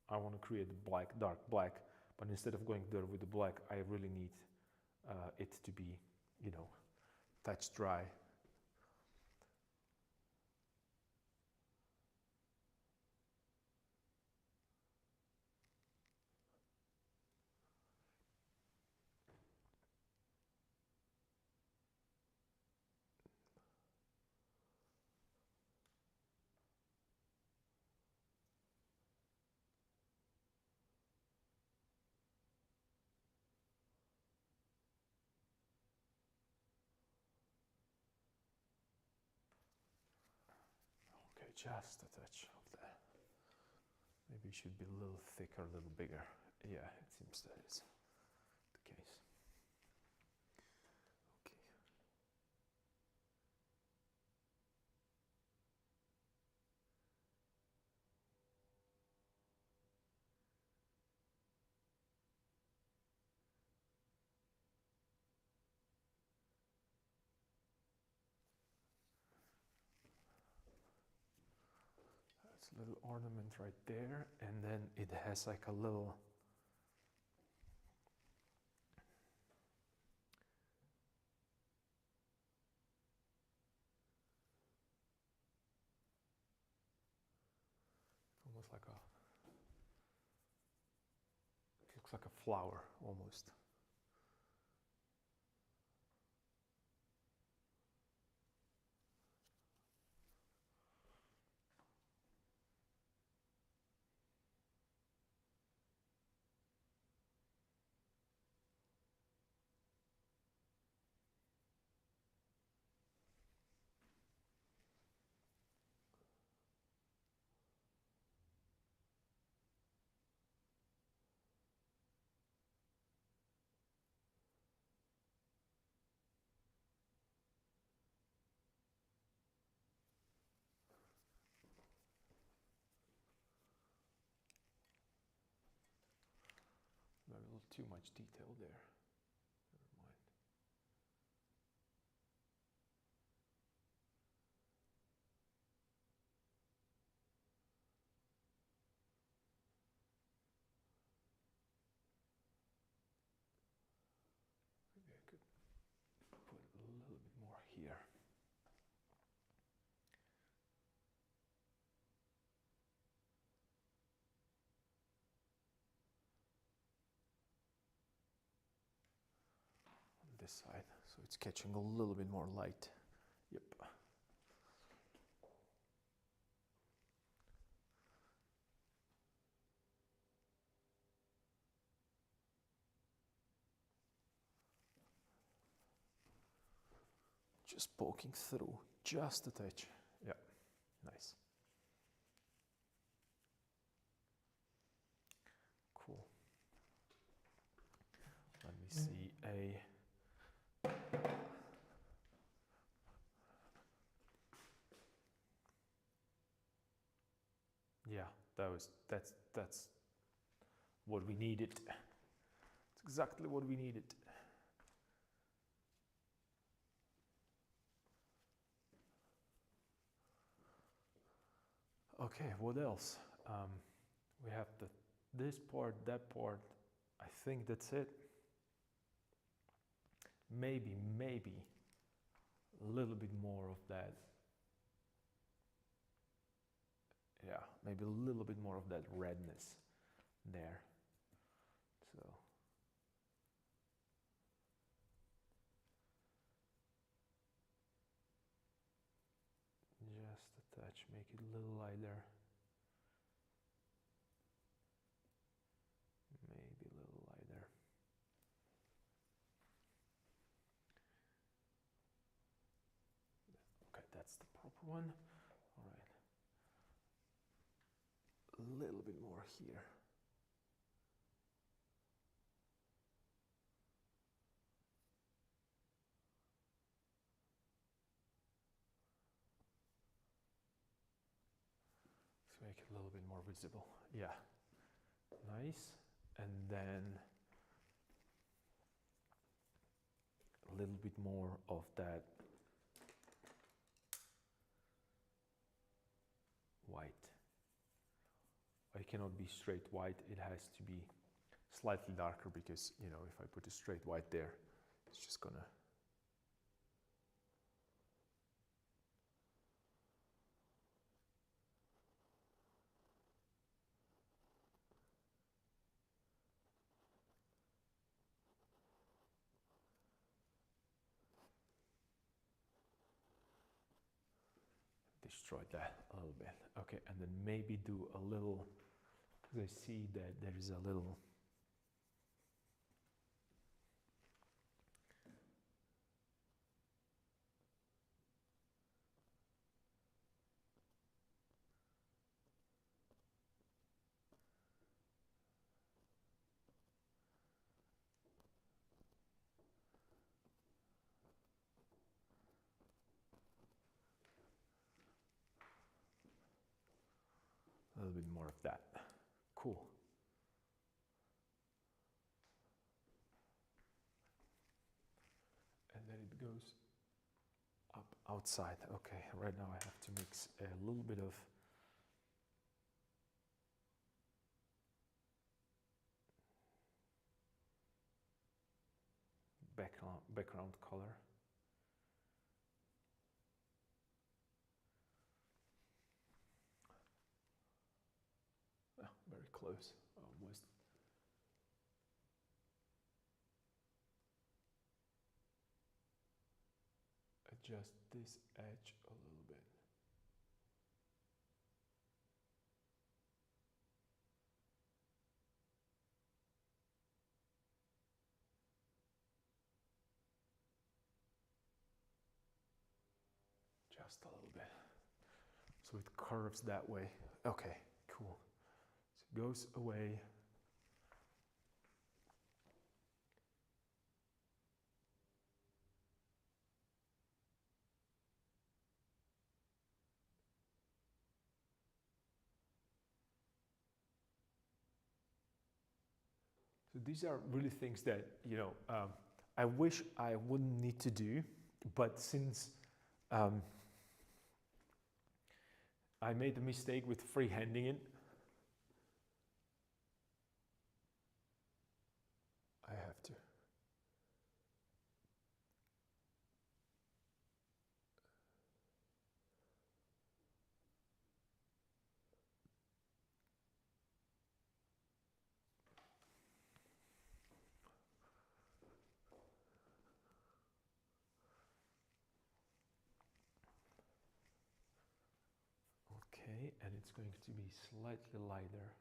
I want to create black, dark black, but instead of going there with the black, I really need it to be, you know, touch dry. Okay, just a touch of that. Maybe it should be a little thicker, a little bigger. Yeah, it seems that is the case. Okay. That's a little ornament right there, and then it has like a little almost like a, it looks like a flower almost. Maybe a little too much detail there. Never mind. Maybe I could put a little bit more here. On this side, so it's catching a little bit more light. Yep. Just poking through, just a touch. Yeah, nice. Cool. Let me see a. Yeah, that's what we needed. It's exactly what we needed. Okay, what else? We have this part, that part. I think that's it. Maybe a little bit more of that. Yeah, maybe a little bit more of that redness there. So. much. Make it a little lighter. Maybe a little lighter. Okay, that's the proper one. All right. A little bit more here. Let's make it a little bit more visible. Yeah, nice. And then a little bit more of that white. It cannot be straight white, it has to be slightly darker because, you know, if I put a straight white there, it's just gonna... destroy that a little bit. Okay, and then maybe do a little, because I see that there is a little bit more of that. Cool. And then it goes up outside. Okay, right now I have to mix a little bit of background color. Oh, very close, almost. Adjust this edge a little bit. Just a little bit. So it curves that way. Okay, cool. So it goes away. So these are really things that, you know, I wish I wouldn't need to do, but since I made the mistake with freehanding it, I have to. Okay, and it's going to be slightly lighter.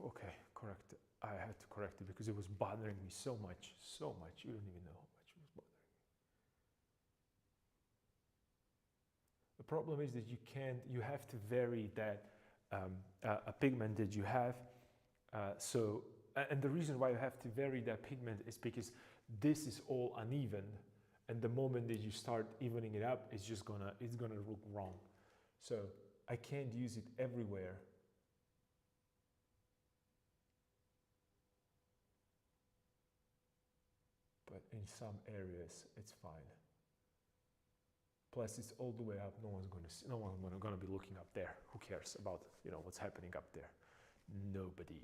Okay, correct. I had to correct it because it was bothering me so much, so much. You don't even know how much it was bothering me. The problem is that you can't, you have to vary that a pigment that you have. And the reason why you have to vary that pigment is because this is all uneven. And the moment that you start evening it up, it's gonna look wrong. So I can't use it everywhere. But in some areas, it's fine. Plus, it's all the way up. No one's going to see, no one's going to be looking up there. Who cares about what's happening up there? Nobody.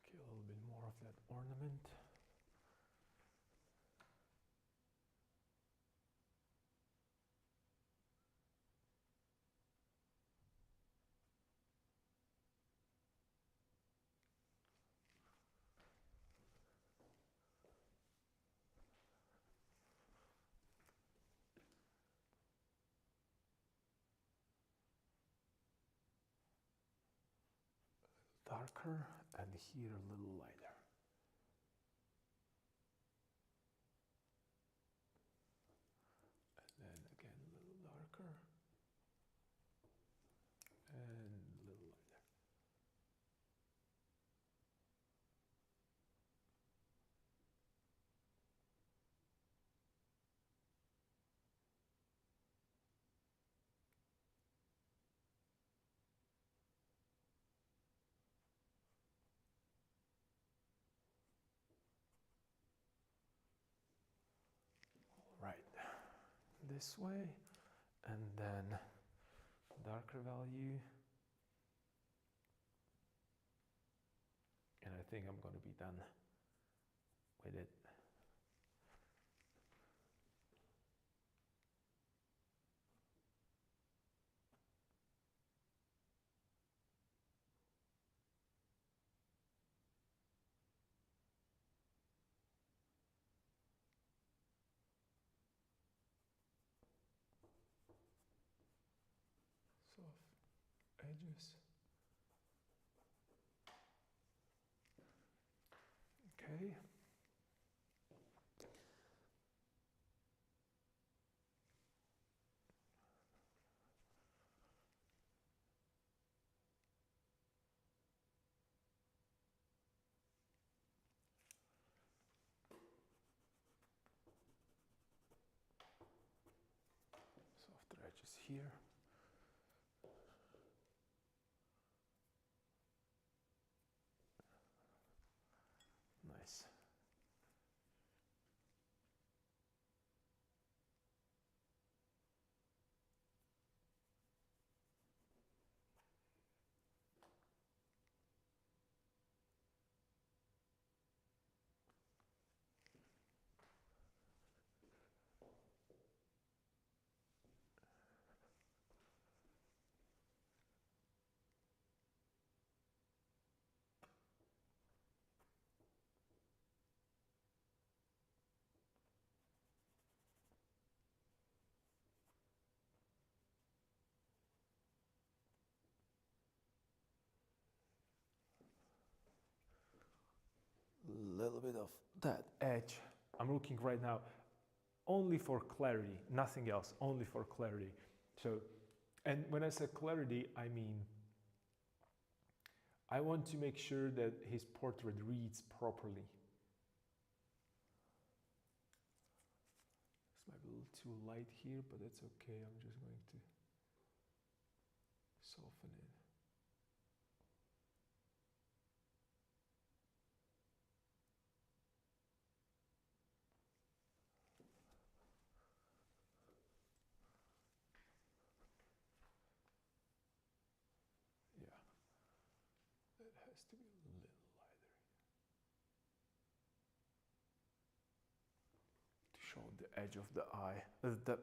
Okay, a little bit more of that ornament. Darker, and here a little lighter. And then again a little darker, and a little lighter. Right, this way, and then darker value, and I think I'm going to be done with it. Soft edges. Okay. Softer edges here. Nice. Little bit of that edge. I'm looking right now only for clarity, nothing else, only for clarity. So, and when I say clarity, I mean I want to make sure that his portrait reads properly. This might be a little too light here, but that's okay. I'm just going to soften it. It has to be a little lighter to show the edge of the eye,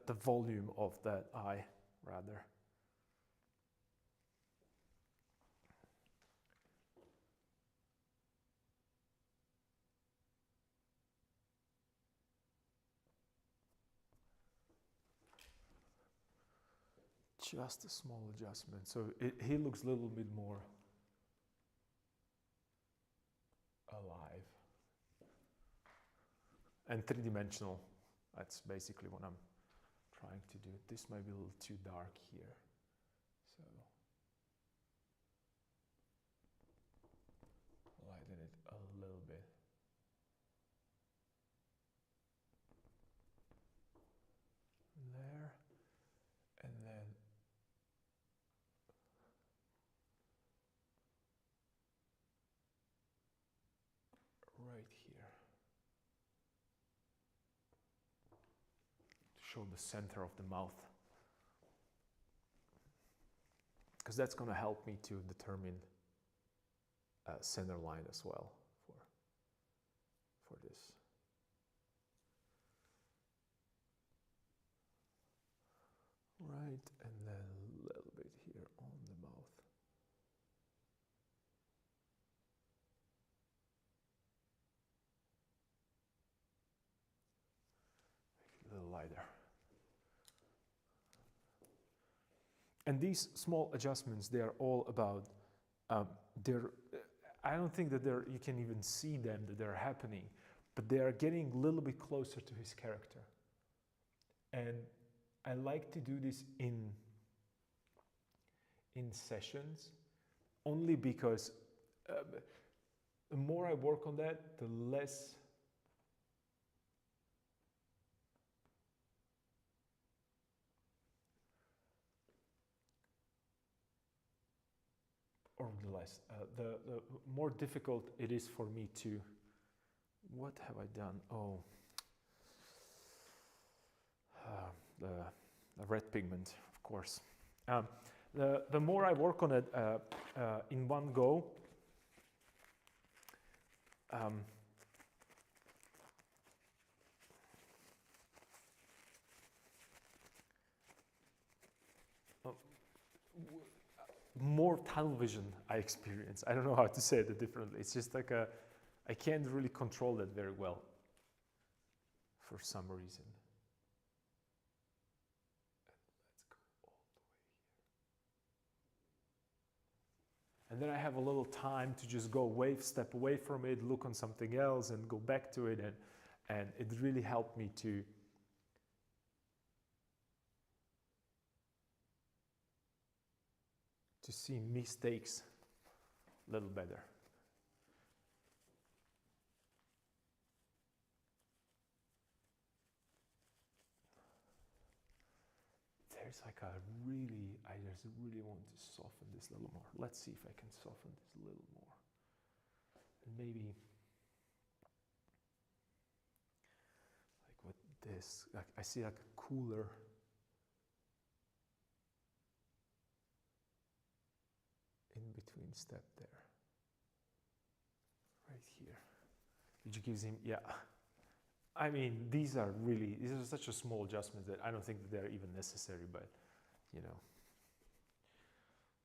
the volume of that eye, rather. Just a small adjustment, so he looks a little bit more alive and three-dimensional. That's basically what I'm trying to do. This might be a little too dark here, so show the center of the mouth, because that's going to help me to determine center line as well for this. Right, and then a little bit here on the mouth. Make it a little lighter. And these small adjustments, they are all about, I don't think that you can even see them, that they're happening, but they are getting a little bit closer to his character. And I like to do this in sessions, only because the more I work on that, the less the more difficult it is for me to, what have I done? Oh, the red pigment, of course. The more I work on it in one go, more tunnel vision I experience. I don't know how to say it differently. It's just like I can't really control that very well for some reason. And then I have a little time to just go step away from it, look on something else and go back to it. And it really helped me to see mistakes a little better. There's like I just really want to soften this a little more. Let's see if I can soften this a little more. And maybe like with this, like I see like a cooler in between step there. Right here. Which gives him, yeah. I mean, these are such a small adjustments that I don't think that they're even necessary, but you know,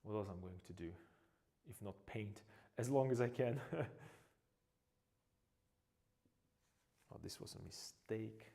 what else I'm going to do if not paint as long as I can. Oh, this was a mistake.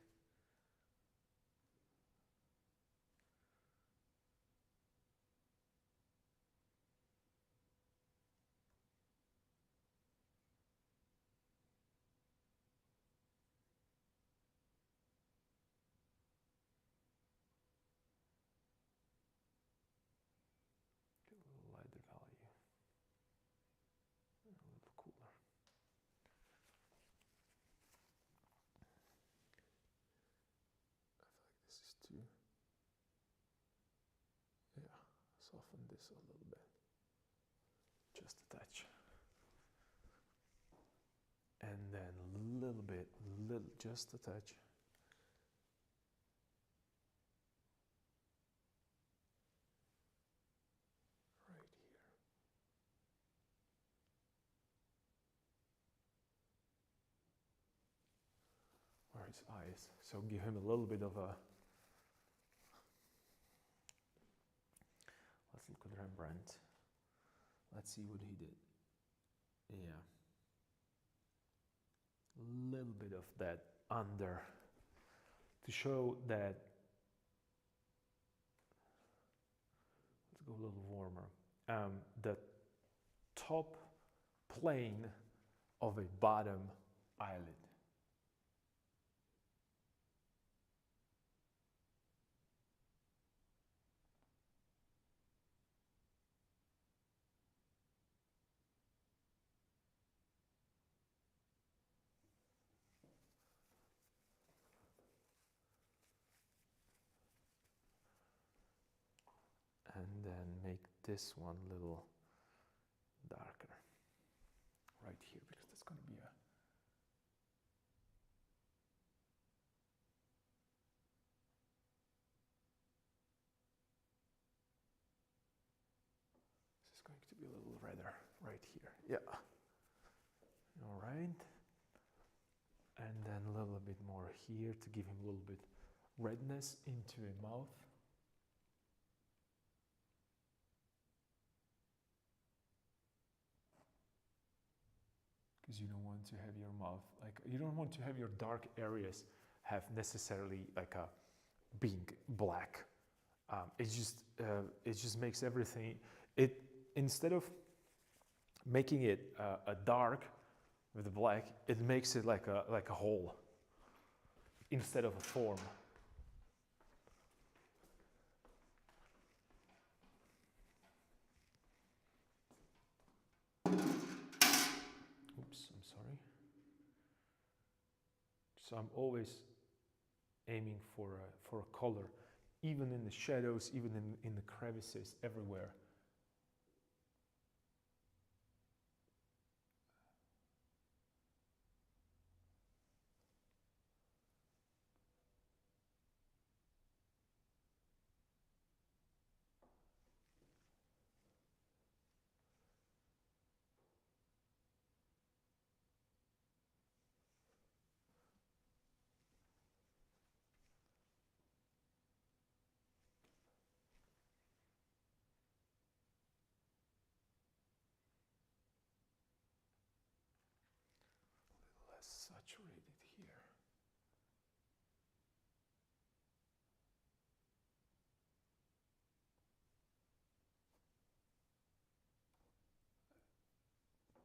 Soften this a little bit, just a touch, and then a little bit, just a touch. Right here. Where his eyes, so give him a little bit of a, let's look at Rembrandt. Let's see what he did. Yeah. A little bit of that under to show that, let's go a little warmer, the top plane of a bottom eyelid. And then make this one a little darker right here, because that's going to be a to be a little redder right here. Yeah. All right. And then a little bit more here to give him a little bit redness into a mouth. Because you don't want to have your mouth, like, you don't want to have your dark areas have necessarily like a being black. It just makes everything, instead of making it a dark with the black, it makes it like a hole instead of a form. Oops, I'm sorry. So I'm always aiming for a color, even in the shadows, even in the crevices, everywhere. Less saturated here.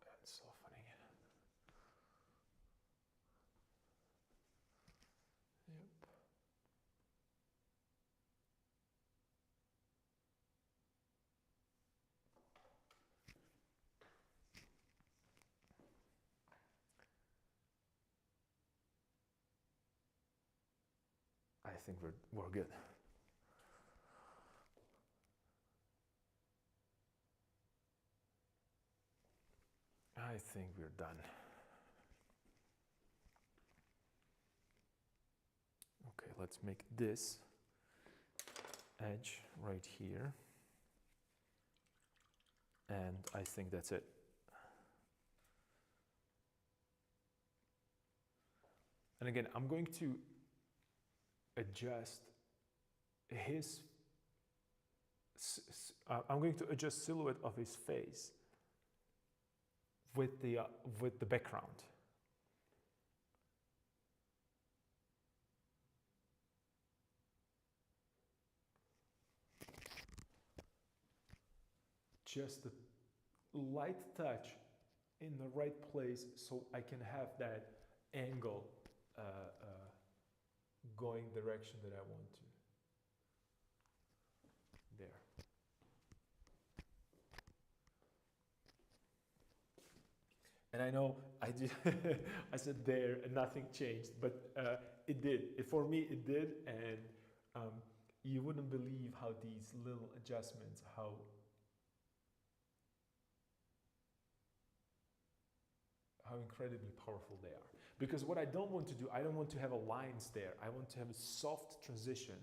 And softening it. Yep. I think we're good. I think we're done. Okay, let's make this edge right here. And I think that's it. And again, I'm going to adjust I'm going to adjust silhouette of his face with the background. Just a light touch in the right place so I can have that angle going direction that I want to. There. And I know I did I said there and nothing changed, but it did. For me, it did, and you wouldn't believe how these little adjustments, how incredibly powerful they are. Because what I don't want to do, I don't want to have a lines there. I want to have a soft transition.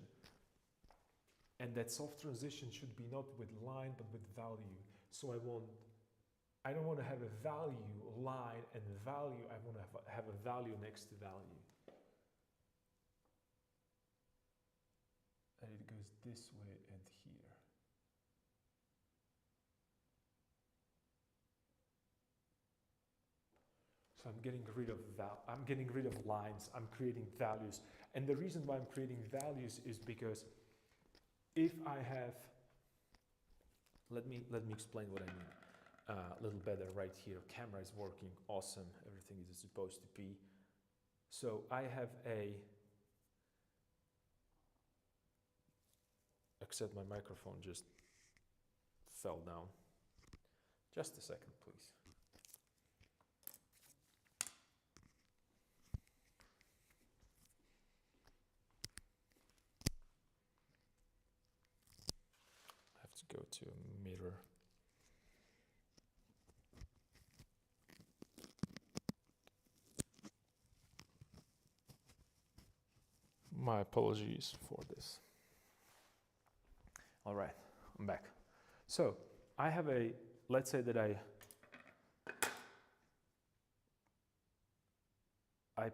And that soft transition should be not with line, but with value. So I don't want to have a value line and value. I want to have a value next to value. And it goes this way and here. So I'm getting rid of lines. I'm creating values. And the reason why I'm creating values is because if I have, let me explain what I mean a little better right here. Camera is working awesome. Everything is supposed to be. So I have except my microphone just fell down. Just a second, please. Go to a mirror. My apologies for this. All right, I'm back. So I have a let's say that I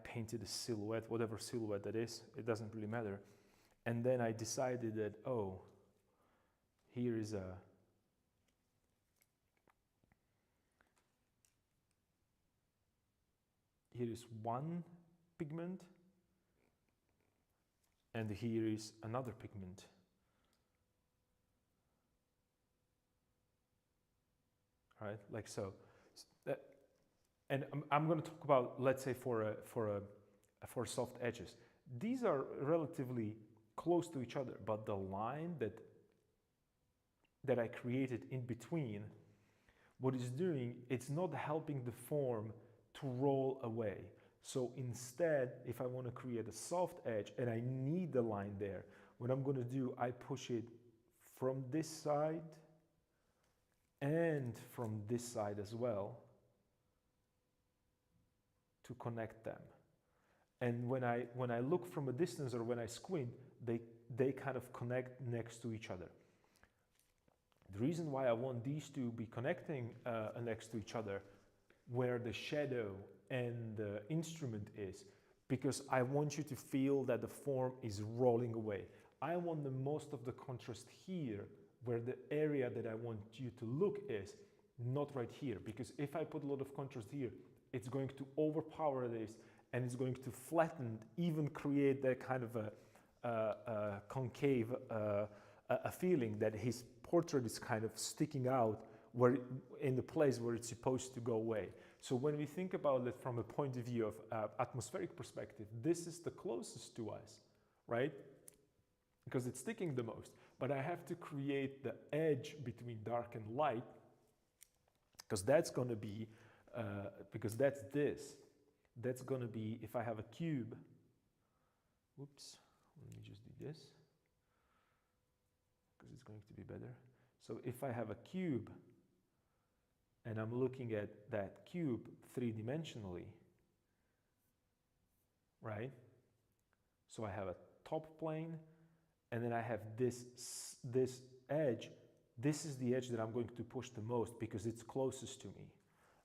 painted a silhouette, whatever silhouette that is, it doesn't really matter. And then I decided that, oh, here is one pigment, and here is another pigment. Right, like so. And I'm going to talk about, let's say, for soft edges. These are relatively close to each other, but the line that I created in between, what it's doing, it's not helping the form to roll away. So instead, if I want to create a soft edge and I need the line there, what I'm going to do, I push it from this side and from this side as well to connect them. And when I look from a distance or when I squint, they kind of connect next to each other. The reason why I want these two be connecting next to each other, where the shadow and the instrument is, because I want you to feel that the form is rolling away. I want the most of the contrast here, where the area that I want you to look is, not right here. Because if I put a lot of contrast here, it's going to overpower this, and it's going to flatten, even create that kind of a concave a feeling that his portrait is kind of sticking out in the place where it's supposed to go away. So when we think about it from a point of view of atmospheric perspective, this is the closest to us, right? Because it's sticking the most. But I have to create the edge between dark and light, because that's going to be, because that's this. That's going to be, if I have a cube, whoops, let me just do this, because it's going to be better. So if I have a cube, and I'm looking at that cube three-dimensionally, right? So I have a top plane, and then I have this edge. This is the edge that I'm going to push the most because it's closest to me,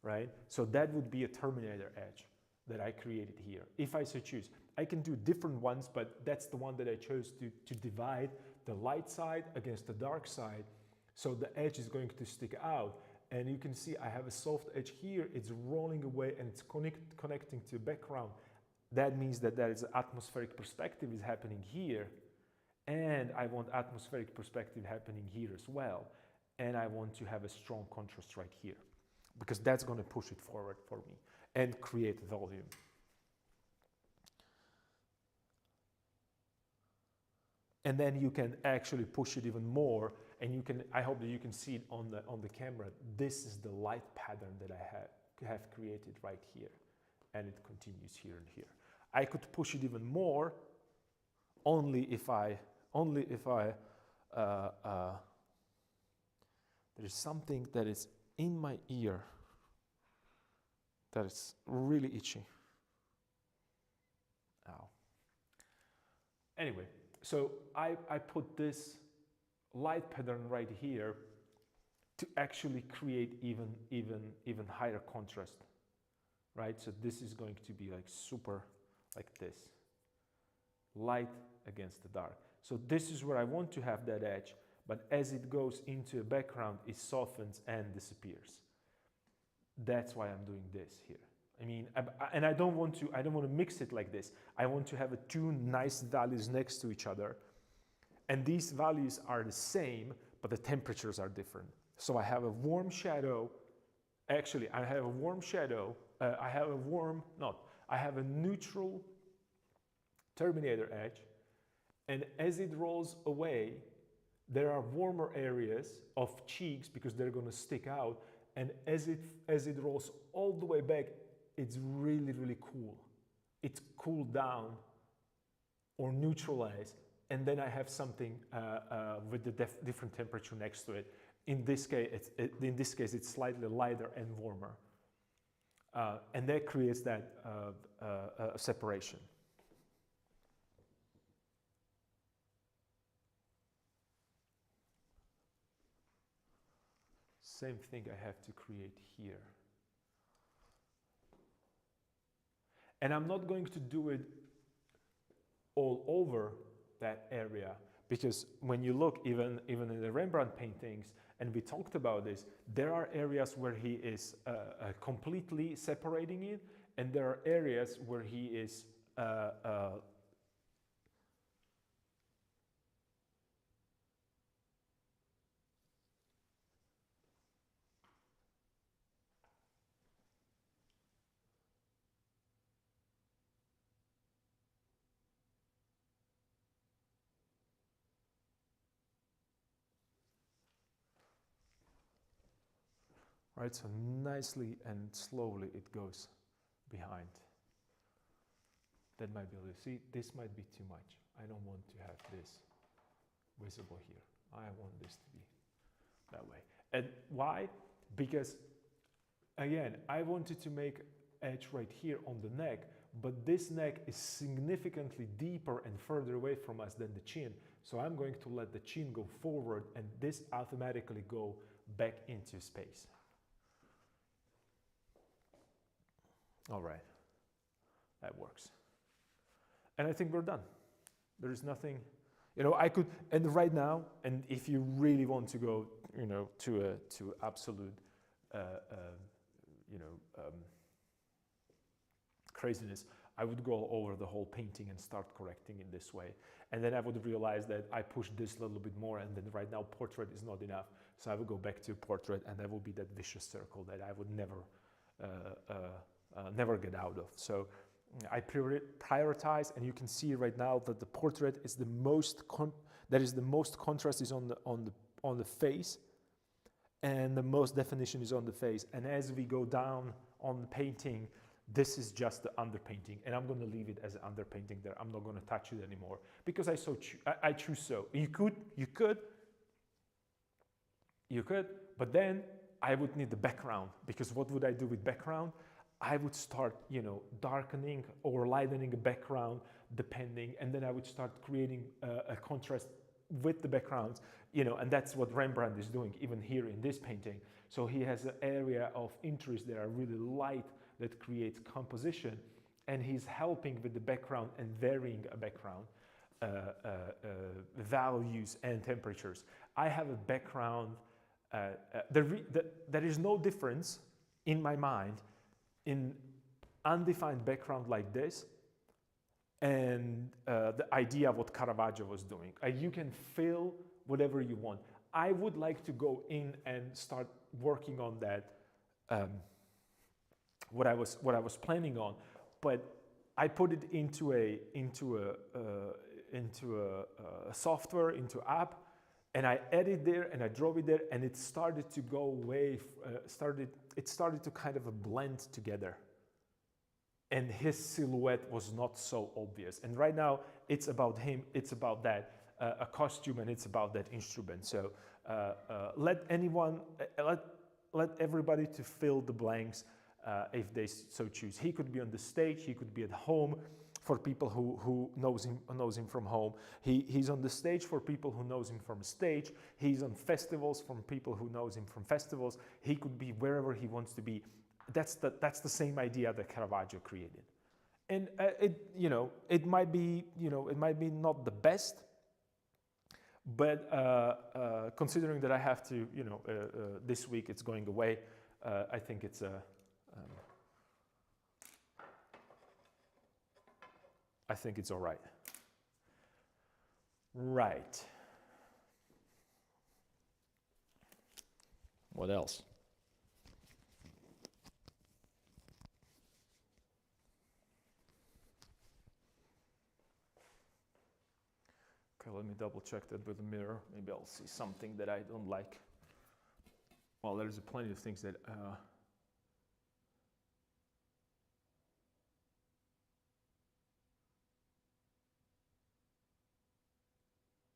right? So that would be a Terminator edge that I created here. If I so choose, I can do different ones, but that's the one that I chose to divide the light side against the dark side. So the edge is going to stick out. And you can see I have a soft edge here. It's rolling away and it's connecting to the background. That means that there is atmospheric perspective is happening here. And I want atmospheric perspective happening here as well. And I want to have a strong contrast right here, because that's going to push it forward for me and create volume. And then you can actually push it even more, and you can, I hope that you can see it on the camera. This is the light pattern that I have created right here, and it continues here and here. I could push it even more only if I there is something that is in my ear that is really itchy. Ow. Anyway, so I put this light pattern right here to actually create even higher contrast, right? So this is going to be like super like this, light against the dark. So this is where I want to have that edge, but as it goes into a background, it softens and disappears. That's why I'm doing this here. I mean, and I don't want to mix it like this. I want to have two nice values next to each other. And these values are the same, but the temperatures are different. So I have a warm shadow. Actually, I have a warm shadow. I have a neutral Terminator edge. And as it rolls away, there are warmer areas of cheeks because they're going to stick out. And as it rolls all the way back, it's really, really cool. It's cooled down or neutralized. And then I have something with the different temperature next to it. In this case, it's slightly lighter and warmer. And that creates that separation. same thing I have to create here. And I'm not going to do it all over that area, because when you look even in the Rembrandt paintings, and we talked about this, there are areas where he is completely separating it, and there are areas where he is right, so nicely and slowly it goes behind. That might be a little, see, this might be too much. I don't want to have this visible here. I want this to be that way. And why? Because again, I wanted to make edge right here on the neck, but this neck is significantly deeper and further away from us than the chin. So I'm going to let the chin go forward and this automatically go back into space. All right, that works. And I think we're done. There is nothing, you know, I could, and right now, and if you really want to go, you know, to absolute, craziness, I would go over the whole painting and start correcting in this way. And then I would realize that I pushed this a little bit more, and then right now portrait is not enough. So I would go back to portrait, and that will be that vicious circle that I would never get out of. So I prioritize, and you can see right now that the portrait is the most contrast is on the face, and the most definition is on the face. And as we go down on the painting, this is just the underpainting, and I'm going to leave it as an underpainting there. I'm not going to touch it anymore because I choose so. You could, but then I would need the background, because what would I do with background? I would start, you know, darkening or lightening a background depending, and then I would start creating a contrast with the backgrounds, you know, and that's what Rembrandt is doing even here in this painting. So he has an area of interest that are really light that creates composition, and he's helping with the background and varying a background values and temperatures. I have a background, there is no difference in my mind in undefined background like this and the idea of what Caravaggio was doing. You can fill whatever you want. I would like to go in and start working on that, what I was planning on, but I put it into a software, into app, and I edit there and I drove it there, and it started to go away. It started to kind of blend together, and his silhouette was not so obvious. And right now, it's about him. It's about that a costume, and it's about that instrument. So let everybody to fill the blanks if they so choose. He could be on the stage. He could be at home. For people who knows him from home, he's on the stage for people who knows him from stage. He's on festivals from people who knows him from festivals. He could be wherever he wants to be. That's the same idea that Caravaggio created, and it might be not the best, but considering that I have to this week it's going away, I think it's a. I think it's all right. Right. What else? Okay, let me double check that with the mirror. Maybe I'll see something that I don't like. Well, there's plenty of things that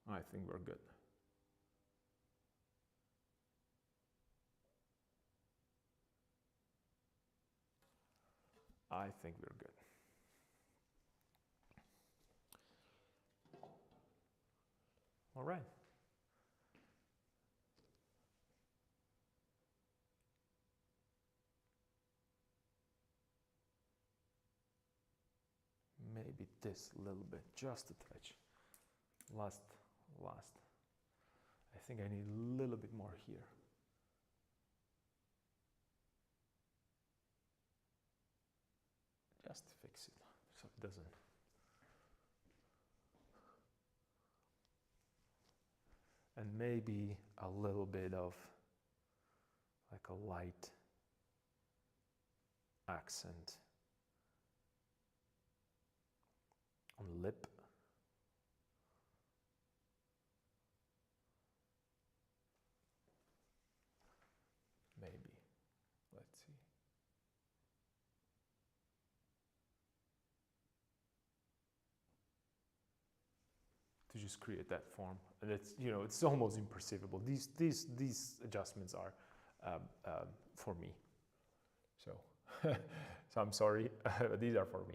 I think we're good. I think we're good. All right. maybe this little bit, just a touch. Last. I think I need a little bit more here. Just fix it so it doesn't. And maybe a little bit of like a light accent on the lip. Maybe. Let's see. To just create that form, and it's, you know, it's almost imperceptible. These adjustments are for me. So, so I'm sorry, but these are for me.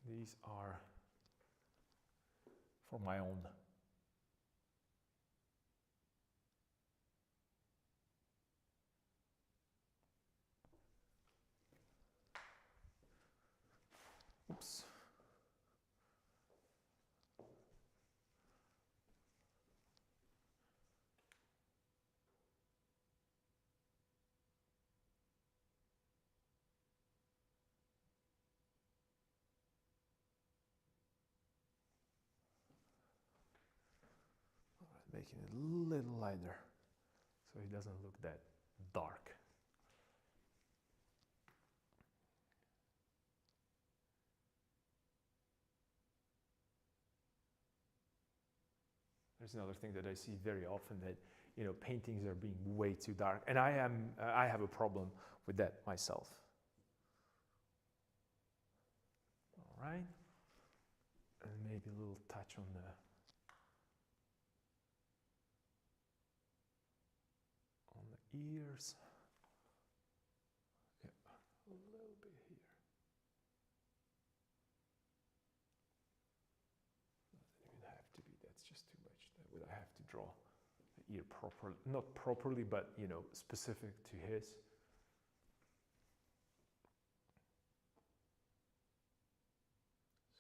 These are for my own. Oops. Making it a little lighter so it doesn't look that dark. There's another thing that I see very often, that, you know, paintings are being way too dark, and I have a problem with that myself. All right, and maybe a little touch on the ears. Yeah, a little bit here. Doesn't even have to be, that's just too much. That would I have to draw the ear properly, not properly, but, you know, specific to his.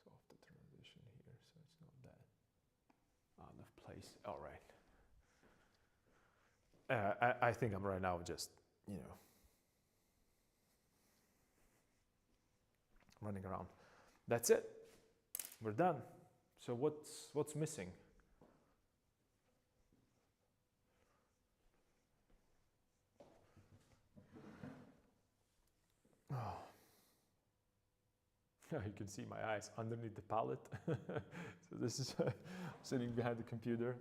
Soft the transition here, so it's not that out of place. All right. I think I'm right now just, you know, running around. That's it. We're done. So what's missing? Oh. You can see my eyes underneath the palette. So this is sitting behind the computer.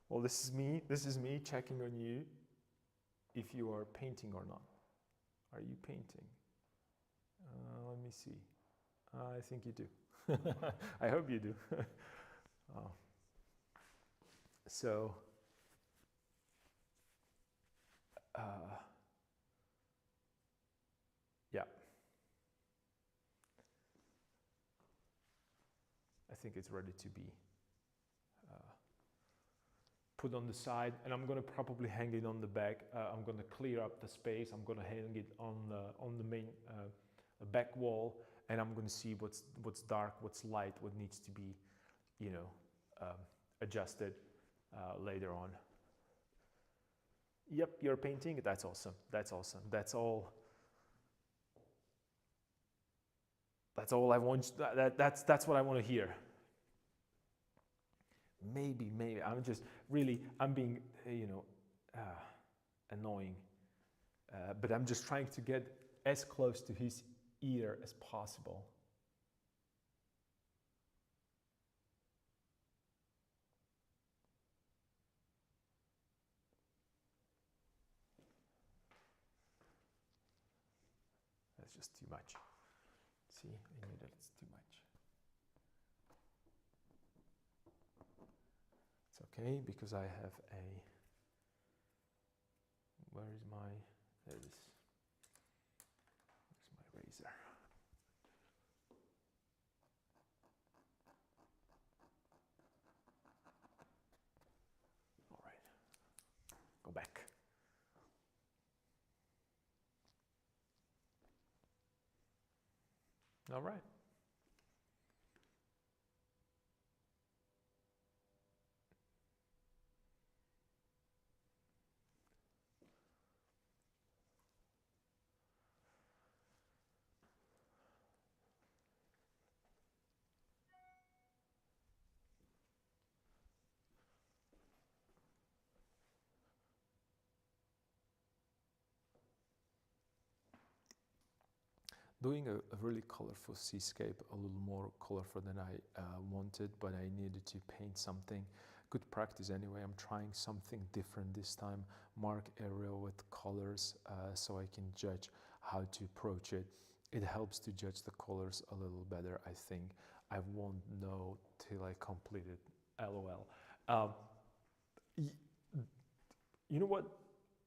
Well, this is me checking on you if you are painting or not. Are you painting? Let me see. I think you do. I hope you do. So, yeah. I think it's ready to be put on the side, and I'm going to probably hang it on the back. I'm going to clear up the space. I'm going to hang it on the main back wall, and I'm going to see what's dark, what's light, what needs to be, you know, adjusted later on. Yep, you're painting. That's awesome. That's awesome. That's all. That's all I want. That's what I want to hear. Maybe I'm just really, I'm being, you know, annoying, but I'm just trying to get as close to his ear as possible. That's just too much. See, I knew that it's too much. It's okay because I have a, where is my, there it is. Where's my razor? All right, go back. All right. Doing a really colorful seascape, a little more colorful than I wanted, but I needed to paint something. Good practice anyway. I'm trying something different this time. Mark area with colors so I can judge how to approach it. It helps to judge the colors a little better, I think. I won't know till I complete it, LOL. You know what?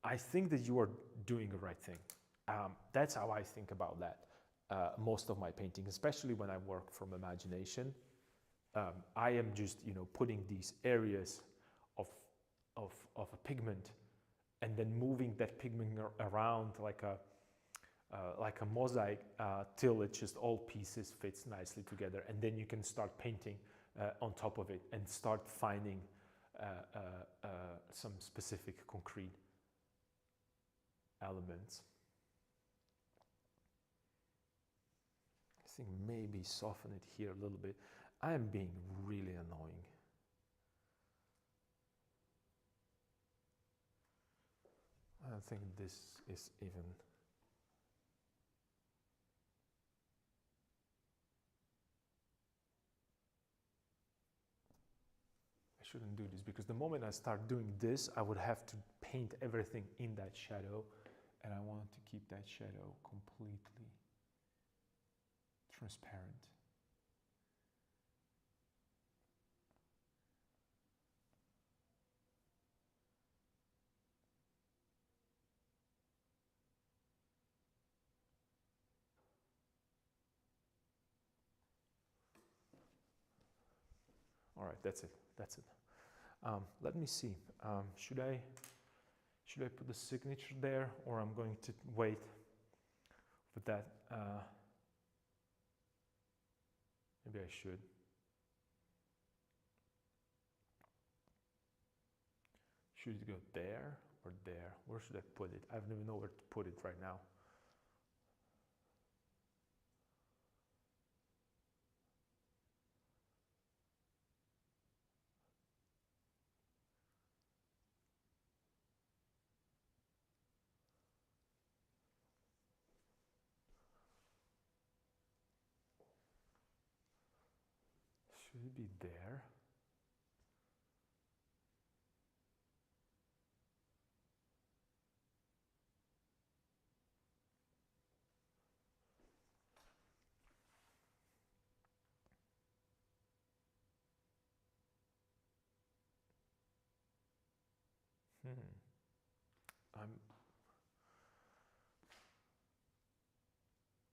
I think that you are doing the right thing. That's how I think about that. Most of my painting, especially when I work from imagination, I am just putting these areas of a pigment, and then moving that pigment around like a mosaic till it just all pieces fits nicely together, and then you can start painting on top of it and start finding some specific concrete elements. I think maybe soften it here a little bit. I am being really annoying. I don't think this is even. I shouldn't do this because the moment I start doing this, I would have to paint everything in that shadow, and I want to keep that shadow completely transparent. All right, that's it. That's it. Let me see. Should I put the signature there, or I'm going to wait with that? Maybe I should. Should it go there or there? Where should I put it? I don't even know where to put it right now. Should it be there?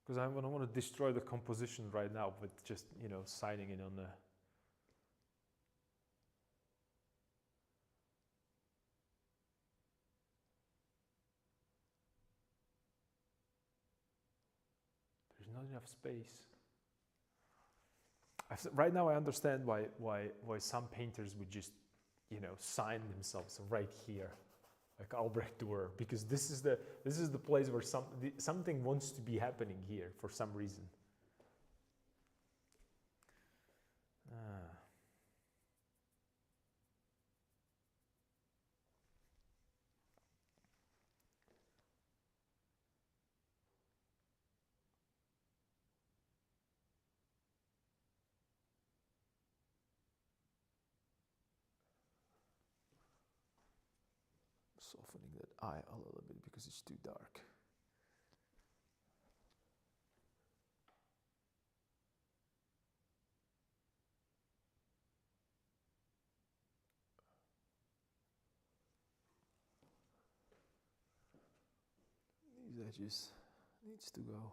Because I don't want to destroy the composition right now with just signing it on the. There's not enough space. Right now I understand why some painters would just sign themselves right here, like Albrecht Dürer, because this is the place where something wants to be happening here for some reason. Softening that eye a little bit because it's too dark. edges needs to go.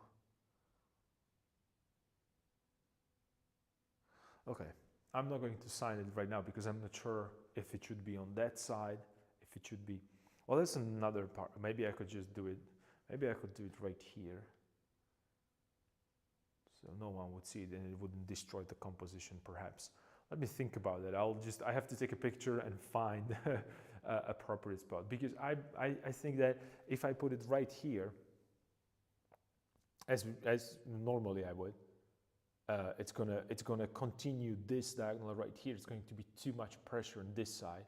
Okay, I'm not going to sign it right now because I'm not sure if it should be on that side, if it should be, well, that's another part. Maybe I could just do it, maybe I could do it right here. So no one would see it and it wouldn't destroy the composition perhaps. Let me think about it. I have to take a picture and find a appropriate spot, because I think that if I put it right here, as normally I would, it's gonna continue this diagonal right here. It's going to be too much pressure on this side.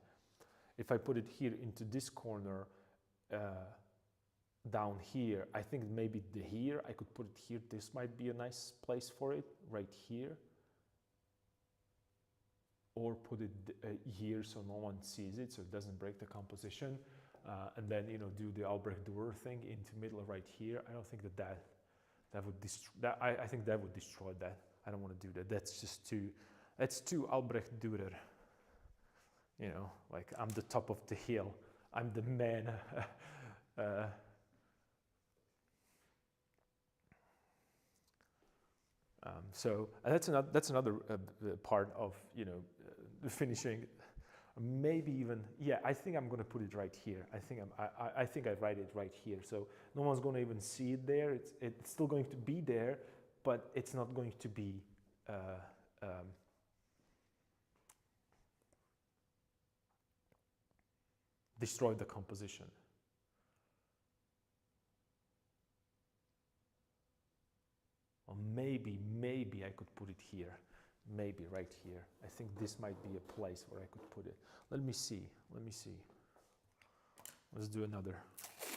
If I put it here into this corner, down here, I think maybe here, I could put it here. This might be a nice place for it, right here. Or put it here so no one sees it, so it doesn't break the composition. And then, you know, do the Albrecht Dürer thing into middle right here. I don't think that would destroy, I think that would destroy that. I don't want to do that. That's too Albrecht Dürer. You know, like I'm the top of the hill. I'm the man. So that's another part of, you know, the finishing. Maybe even, yeah, I think I'm going to put it right here. I think I write it right here. So no one's going to even see it there. It's still going to be there, but it's not going to be destroy the composition. Or maybe I could put it here. Maybe right here. I think this might be a place where I could put it. Let me see. Let's do another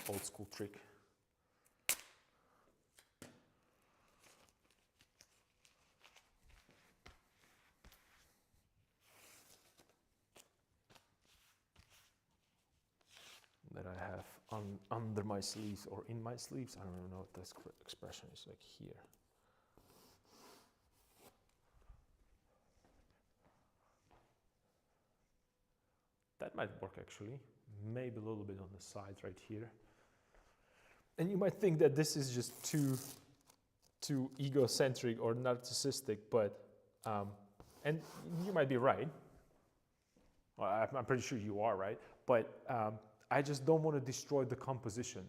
old school trick. That I have under my sleeves or in my sleeves. I don't even know what this expression is, like here. That might work actually, maybe a little bit on the sides right here. And you might think that this is just too egocentric or narcissistic, but, and you might be right. Well, I'm pretty sure you are right, but I just don't want to destroy the composition,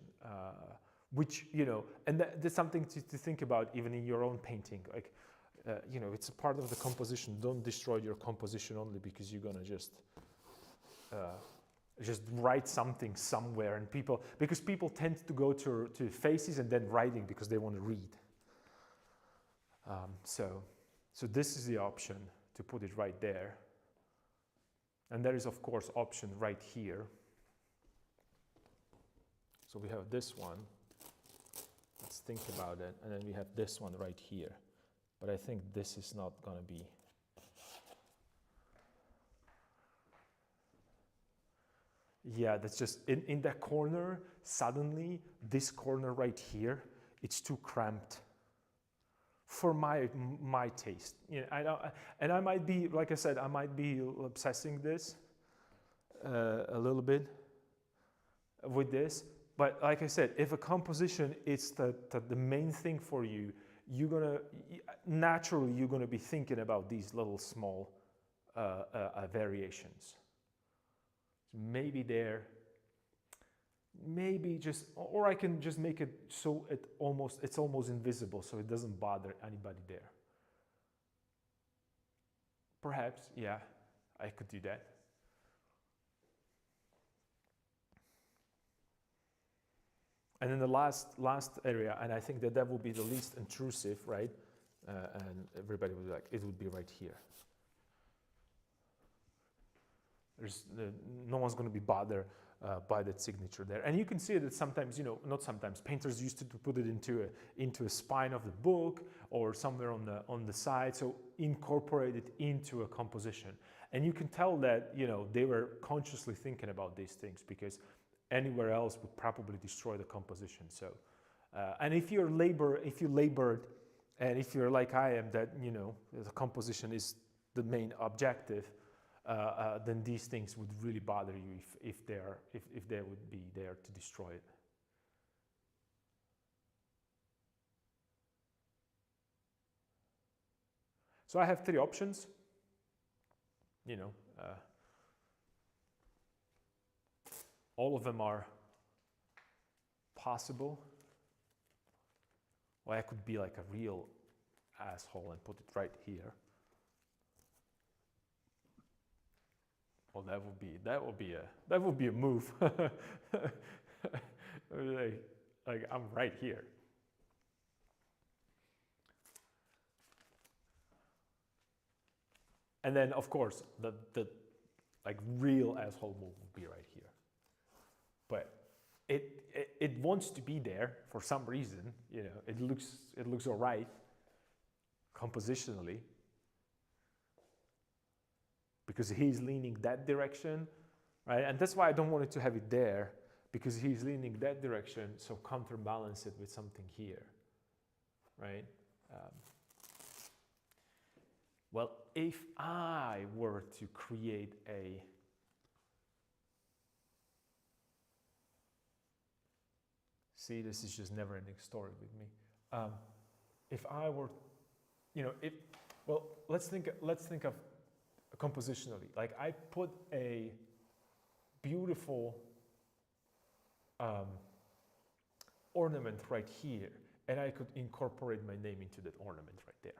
which, you know, and that's something to think about even in your own painting. Like, you know, it's a part of the composition. Don't destroy your composition only because you're gonna just write something somewhere, and because people tend to go to faces and then writing because they want to read. So this is the option to put it right there, and there is of course option right here. So we have this one. Let's think about it, and then we have this one right here. But I think this is not going to be. Yeah, that's just in that corner. Suddenly, this corner right here, it's too cramped for my taste. You know, I might be, like I said, I might be obsessing this a little bit with this. But like I said, if a composition is the main thing for you, naturally you're gonna be thinking about these little small variations. Maybe there, maybe just, or I can just make it so it's almost invisible, so it doesn't bother anybody there. Perhaps, yeah, I could do that. And then the last area, and I think that will be the least intrusive, right? And everybody would be like, it would be right here. No one's going to be bothered by that signature there. And you can see that sometimes, you know, not sometimes, painters used to put it into a spine of the book or somewhere on the side, so incorporate it into a composition. And you can tell that, you know, they were consciously thinking about these things, because anywhere else would probably destroy the composition. So, and if you labored, and if you're like I am, that, you know, the composition is the main objective, then these things would really bother you if they would be there to destroy it. So I have three options. You know, all of them are possible. Or I could be like a real asshole and put it right here. Well, that would be a move. like I'm right here. And then of course the like real asshole move would be right here. But it wants to be there for some reason. You know, it looks all right compositionally because he's leaning that direction, right? And that's why I don't want it to have it there, because he's leaning that direction. So counterbalance it with something here, right? Well, if I were to create a see, this is just never-ending story with me. If I were, you know, well, let's think of compositionally. Like I put a beautiful ornament right here, and I could incorporate my name into that ornament right there.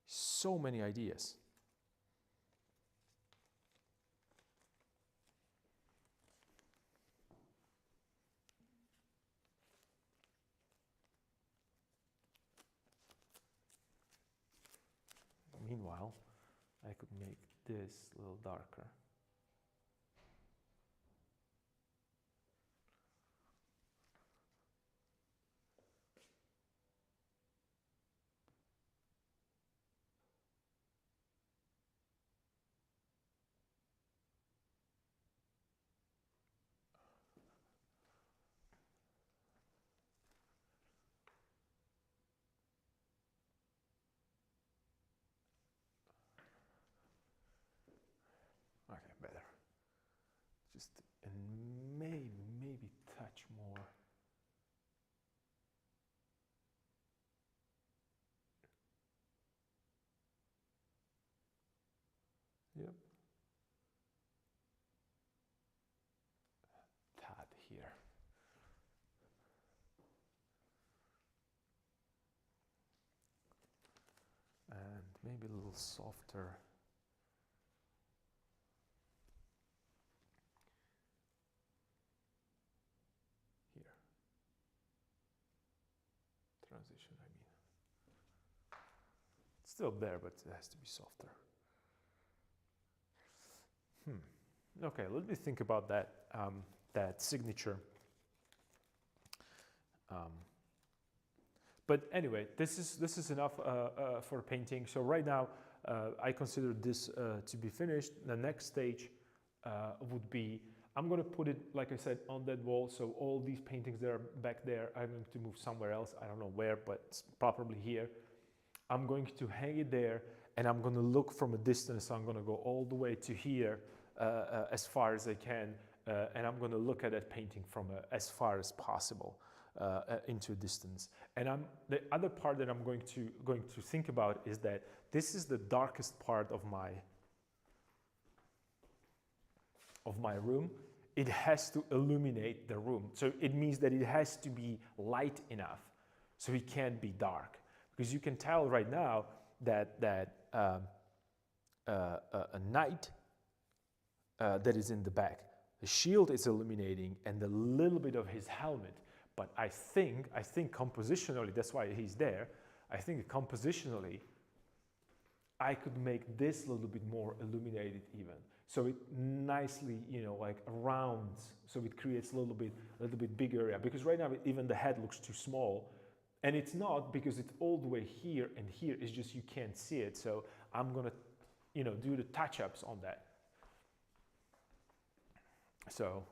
So many ideas. Meanwhile, I could make this a little darker. Okay, better. Just and maybe touch more. Yep. Tad here. And maybe a little softer. Here. Transition, I mean. It's still there, but it has to be softer. Okay, let me think about that that signature. But anyway, this is enough for painting. So right now, I consider this to be finished. The next stage would be, I'm going to put it, like I said, on that wall. So all these paintings that are back there, I'm going to move somewhere else. I don't know where, but it's probably here. I'm going to hang it there, and I'm going to look from a distance. So I'm going to go all the way to here as far as I can, and I'm going to look at that painting from as far as possible into a distance. And the other part that I'm going to think about is that this is the darkest part of my room. It has to illuminate the room. So it means that it has to be light enough, so it can't be dark. Because you can tell right now that a knight that is in the back, the shield is illuminating, and a little bit of his helmet. But I think compositionally, that's why he's there. I think compositionally, I could make this a little bit more illuminated even. So it nicely, you know, like rounds. So it creates a little bit bigger area. Because right now, even the head looks too small. And it's not, because it's all the way here and here. It's just you can't see it. So I'm gonna, you know, do the touch-ups on that. So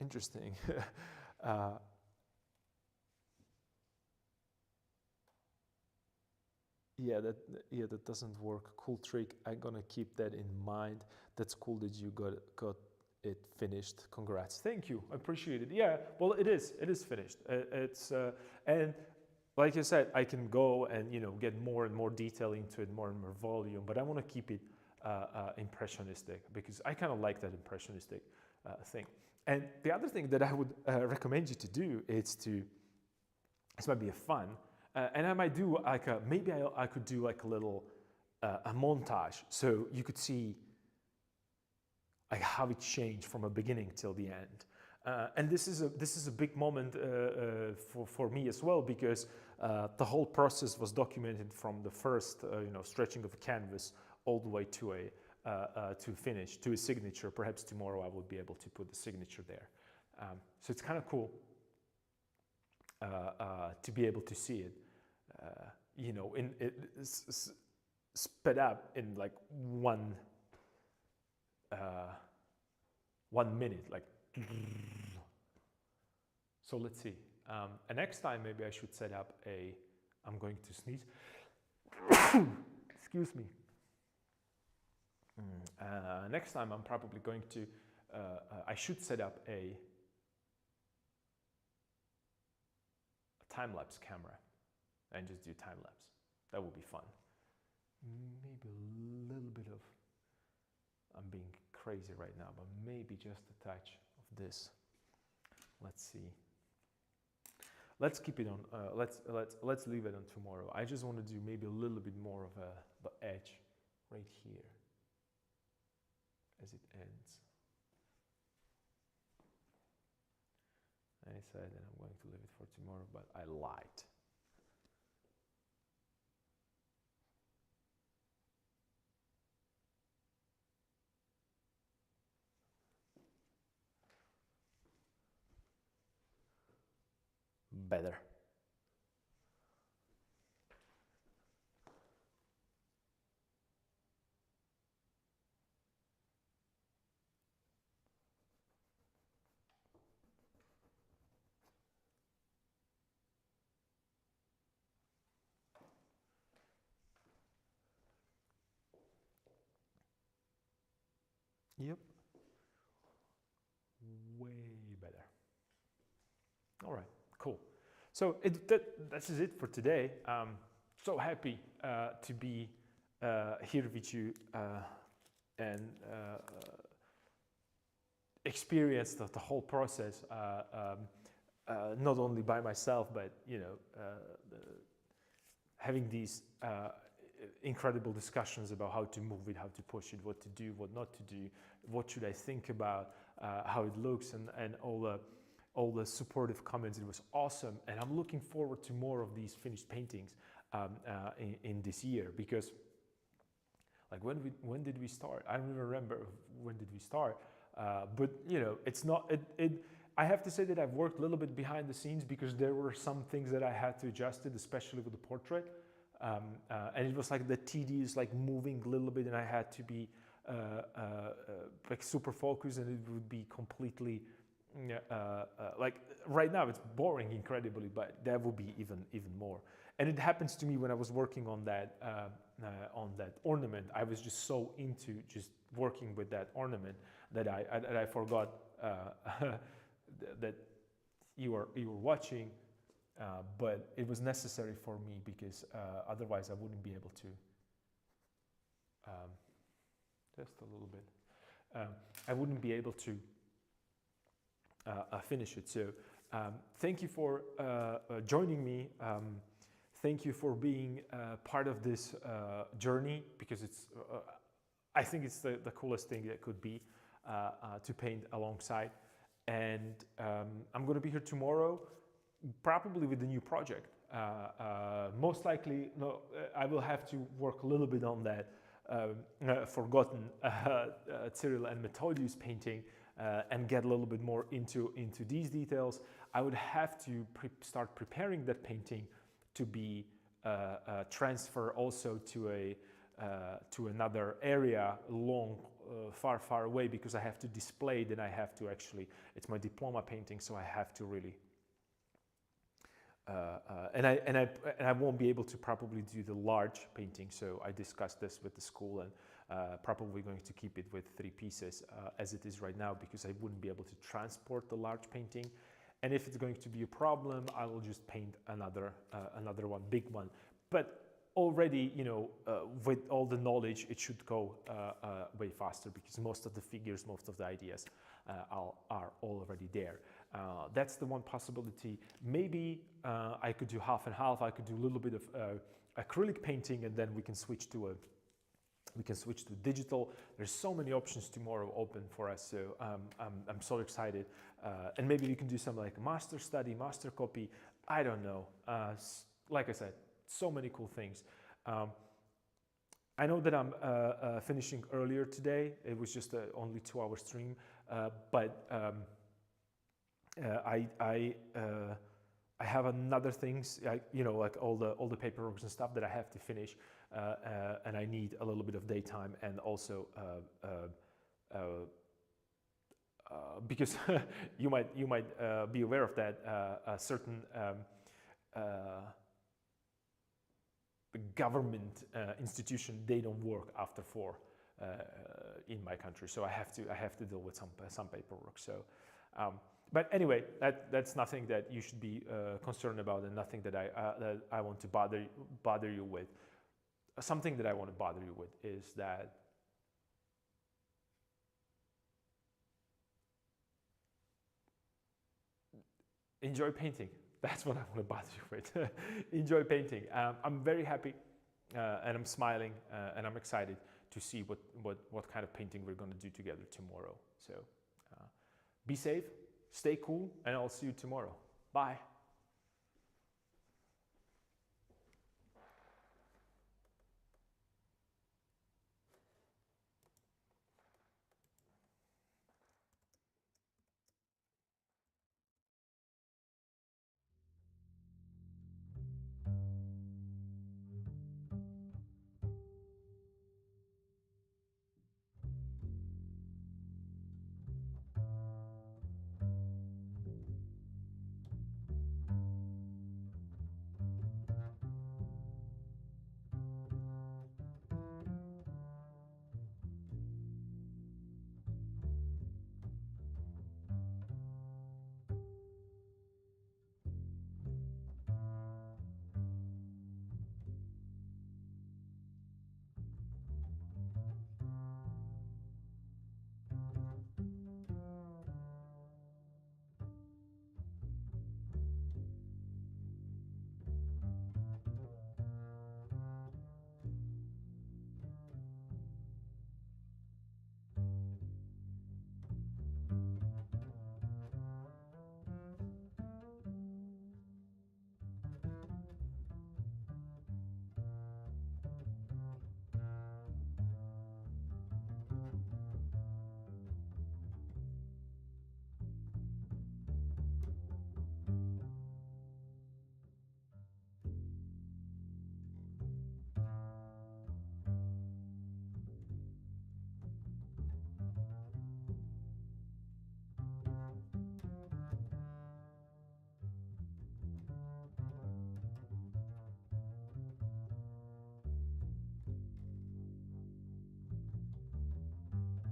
interesting. yeah, that doesn't work. Cool trick. I'm gonna keep that in mind. That's cool that you got it finished. Congrats. Thank you. I appreciate it. Yeah. Well, it is. It is finished. And like you said, I can go and get more and more detail into it, more and more volume. But I want to keep it impressionistic because I kind of like that impressionistic thing. And the other thing that I would recommend you to do is this might be a fun, and I might do like maybe I could do like a little a montage so you could see like how it changed from a beginning till the end. And this is a big moment for me as well because the whole process was documented from the first stretching of a canvas all the way to to finish, to a signature. Perhaps tomorrow I will be able to put the signature there. So it's kind of cool to be able to see it, sped up in like 1 minute, like. So let's see. And next time maybe I should set up I'm going to sneeze. Excuse me. Next time I'm probably going to, I should set up a time-lapse camera and just do time-lapse. That would be fun. Maybe a little bit of, I'm being crazy right now, but maybe just a touch of this. Let's see. Let's keep it on, let's leave it on tomorrow. I just want to do maybe a little bit more of the edge right here as it ends. I said that I'm going to leave it for tomorrow, but I lied. Better. Yep. Way better. All right, cool. So this is it for today. So happy to be here with you and experience the whole process, not only by myself, but having these incredible discussions about how to move it, how to push it, what to do, what not to do, what should I think about, how it looks, and all the supportive comments. It was awesome, and I'm looking forward to more of these finished paintings in this year, because like when did we start? I don't even remember when did we start, but it's not I have to say that I've worked a little bit behind the scenes because there were some things that I had to adjust it, especially with the portrait. And it was like the TD is like moving a little bit, and I had to be like super focused, and it would be completely like right now it's boring incredibly, but that would be even more. And it happens to me when I was working on that ornament. I was just so into just working with that ornament that I forgot that you were watching. But it was necessary for me because otherwise I wouldn't be able to, just a little bit, I wouldn't be able to finish it. So thank you for joining me. Thank you for being part of this journey, because it's, I think it's the coolest thing that could be to paint alongside. And I'm going to be here tomorrow, probably with the new project. Most likely, no, I will have to work a little bit on that forgotten Cyril and Methodius painting and get a little bit more into these details. I would have to start preparing that painting to be transferred also to another area far away, because I have to display it, and I have to actually, it's my diploma painting, so I have to really And I won't be able to probably do the large painting. So I discussed this with the school, and probably going to keep it with 3 pieces as it is right now, because I wouldn't be able to transport the large painting. And if it's going to be a problem, I will just paint another one, big one. But already, you know, with all the knowledge, it should go way faster, because most of the figures, most of the ideas are already there. That's the one possibility. Maybe I could do half and half. I could do a little bit of acrylic painting, and then we can switch to digital. There's so many options tomorrow open for us, so I'm so excited. And maybe we can do some like master study, master copy. I don't know. Like I said, so many cool things. I know that I'm finishing earlier today. It was just only 2-hour stream, but I have another things, you know, like all the paperwork and stuff that I have to finish, and I need a little bit of daytime, and also because you might be aware of that, a certain government institution, they don't work after 4 in my country, so I have to deal with some paperwork. So. But anyway, that's nothing that you should be concerned about, and nothing that I want to bother you with. Something that I want to bother you with is that enjoy painting. That's what I want to bother you with. Enjoy painting. I'm very happy, and I'm smiling, and I'm excited to see what kind of painting we're going to do together tomorrow. So be safe. Stay cool, and I'll see you tomorrow. Bye.